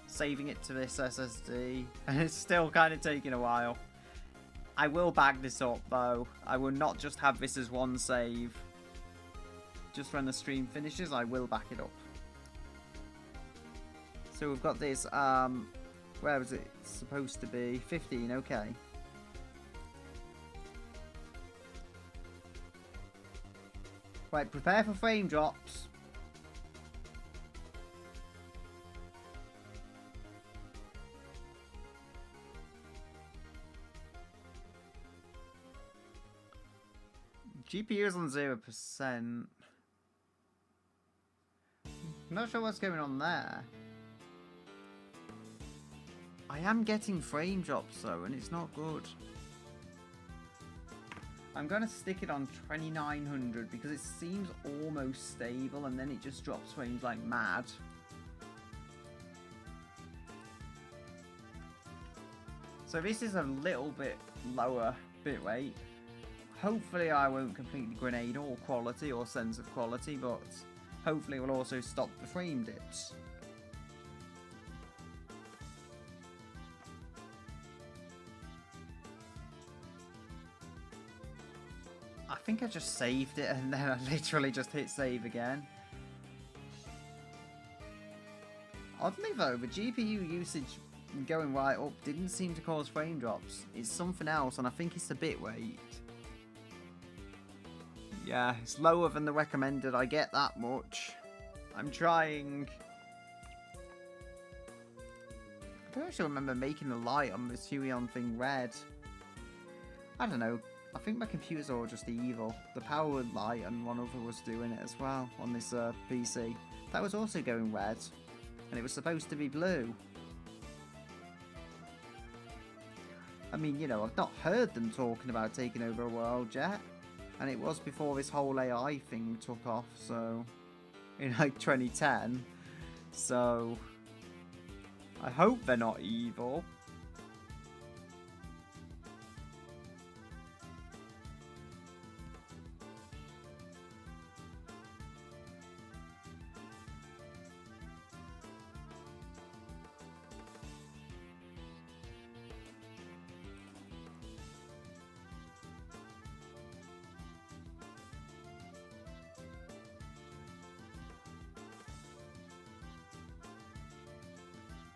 saving it to this SSD, and it's still kind of taking a while. I will bag this up though. I will not just have this as one save. just when the stream finishes, I will back it up. So we've got this, where was it supposed to be? 15, okay. Right, prepare for frame drops. GPU's on 0%. Not sure what's going on there. I am getting frame drops though, and it's not good. I'm going to stick it on 2900 because it seems almost stable, and then it just drops frames like mad. So this is a little bit lower bitrate. Hopefully I won't completely grenade all quality or sense of quality, but hopefully it will also stop the frame dips. I think I just saved it and then I literally just hit save again. Oddly though, the GPU usage going right up didn't seem to cause frame drops. It's something else, and I think it's the bitrate. Yeah, it's lower than the recommended, I get that much. I'm trying. I don't actually remember making the light on this Huion thing red. I don't know. I think my computer's all just evil. The power light and one other was doing it as well on this PC. That was also going red, and it was supposed to be blue. I mean, you know, I've not heard them talking about taking over a world yet. And it was before this whole AI thing took off, so in like 2010. So I hope they're not evil.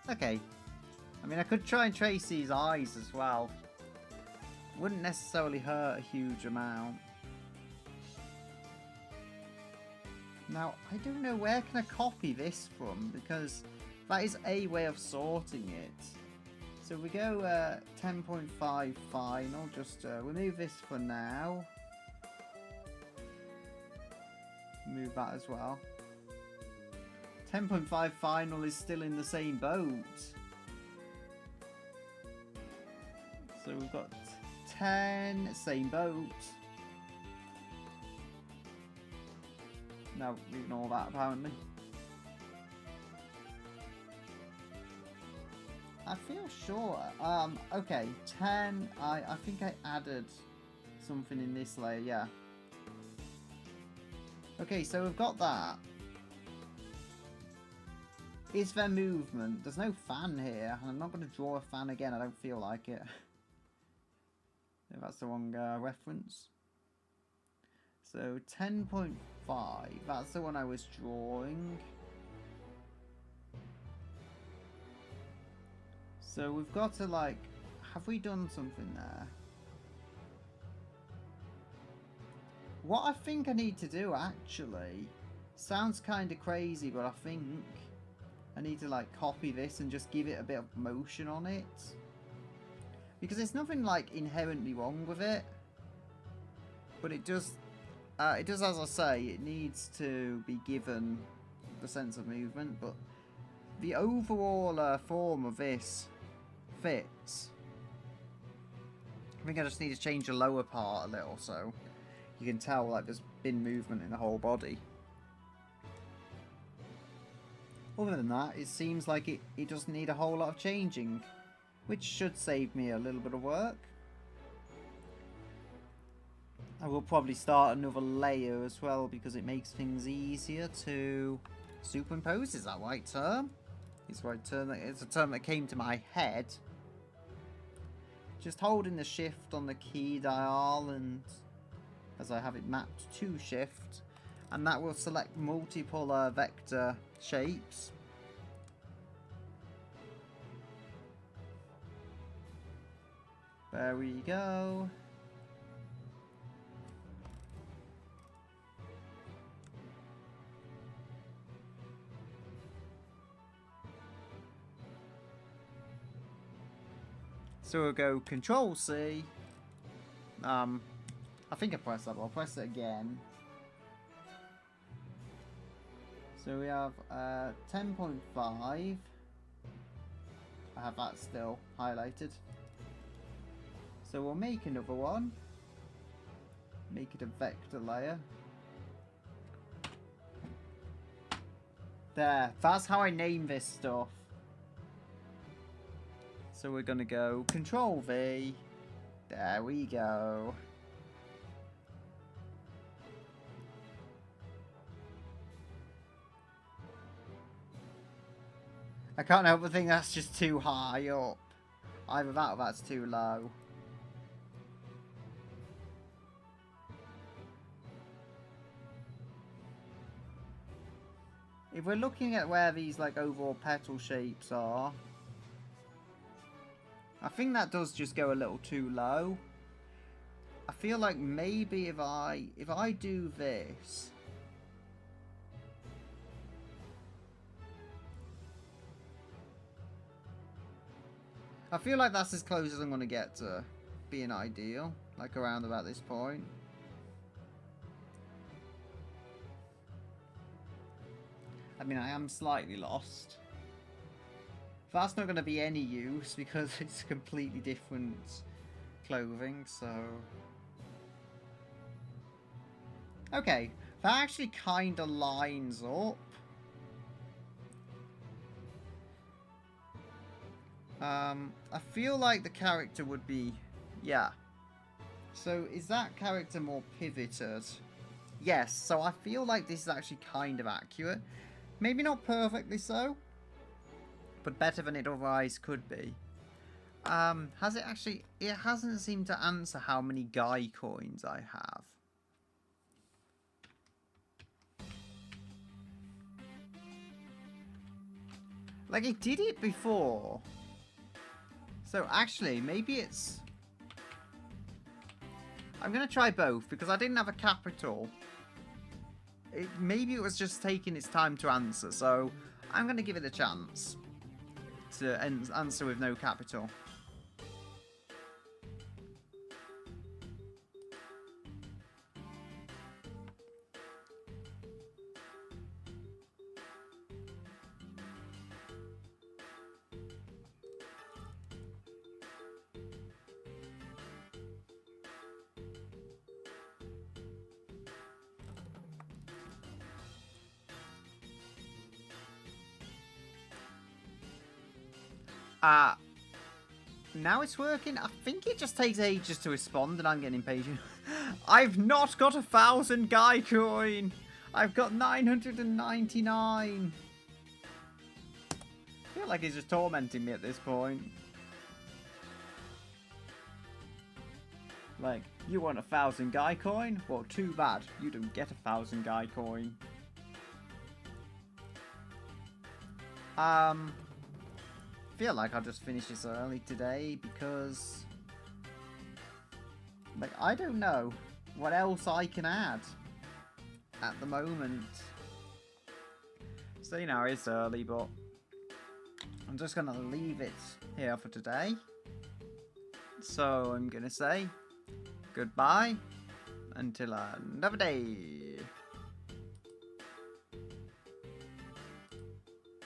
Okay. I mean, I could try and trace these eyes as well. Wouldn't necessarily hurt a huge amount. Now, I don't know where can I copy this from, because that is a way of sorting it. So we go 10.5 final, just remove this for now. Move that as well. 10.5 final is still in the same boat. So we've got 10, same boat. No, ignore that apparently. I feel sure. Okay, 10. I think I added something in this layer, yeah. Okay, so we've got that. Is there movement? There's no fan here, and I'm not going to draw a fan again. I don't feel like it. If that's the wrong reference. So 10.5. That's the one I was drawing. So we've got to like... Have we done something there? What I think I need to do actually... Sounds kind of crazy, but I think... I need to like copy this and just give it a bit of motion on it. Because there's nothing like inherently wrong with it. But it does, as I say, it needs to be given the sense of movement. But the overall form of this fits. I think I just need to change the lower part a little so you can tell like there's been movement in the whole body. Other than that, it seems like it doesn't need a whole lot of changing, which should save me a little bit of work. I will probably start another layer as well because it makes things easier to superimpose. Is that the right term? It's the right term. It's a term that came to my head. Just holding the shift on the key dial, and as I have it mapped to shift, and that will select multiple vector shapes. There we go. So we'll go Control C. I think I pressed that, but I'll press it again. So we have 10.5. I have that still highlighted. So we'll make another one. Make it a vector layer. There, that's how I name this stuff. So we're gonna go Control V. There we go. I can't help but think that's just too high up. Either that or that's too low. If we're looking at where these like overall petal shapes are, I think that does just go a little too low. I feel like maybe if I do this, I feel like that's as close as I'm going to get to being ideal, like around about this point. I mean, I am slightly lost. That's not going to be any use because it's completely different clothing, so... Okay, that actually kind of lines up. I feel like the character would be... Yeah. So, is that character more pivoted? Yes, so I feel like this is actually kind of accurate. Maybe not perfectly so, but better than it otherwise could be. Has it actually... It hasn't seemed to answer how many Guycoins I have. Like, it did it before. So, actually, maybe it's... I'm going to try both, because I didn't have a capital. Maybe it was just taking its time to answer, so I'm going to give it a chance to answer with no capital. Now it's working. I think it just takes ages to respond and I'm getting impatient. I've not got 1,000 Guycoin. I've got 999. I feel like he's just tormenting me at this point. Like, you want 1,000 Guycoin? Well, too bad. You don't get 1,000 Guycoin. Feel like I'll just finish this early today because, like, I don't know what else I can add at the moment. So, you know, it's early, but I'm just gonna leave it here for today. So I'm gonna say goodbye until another day.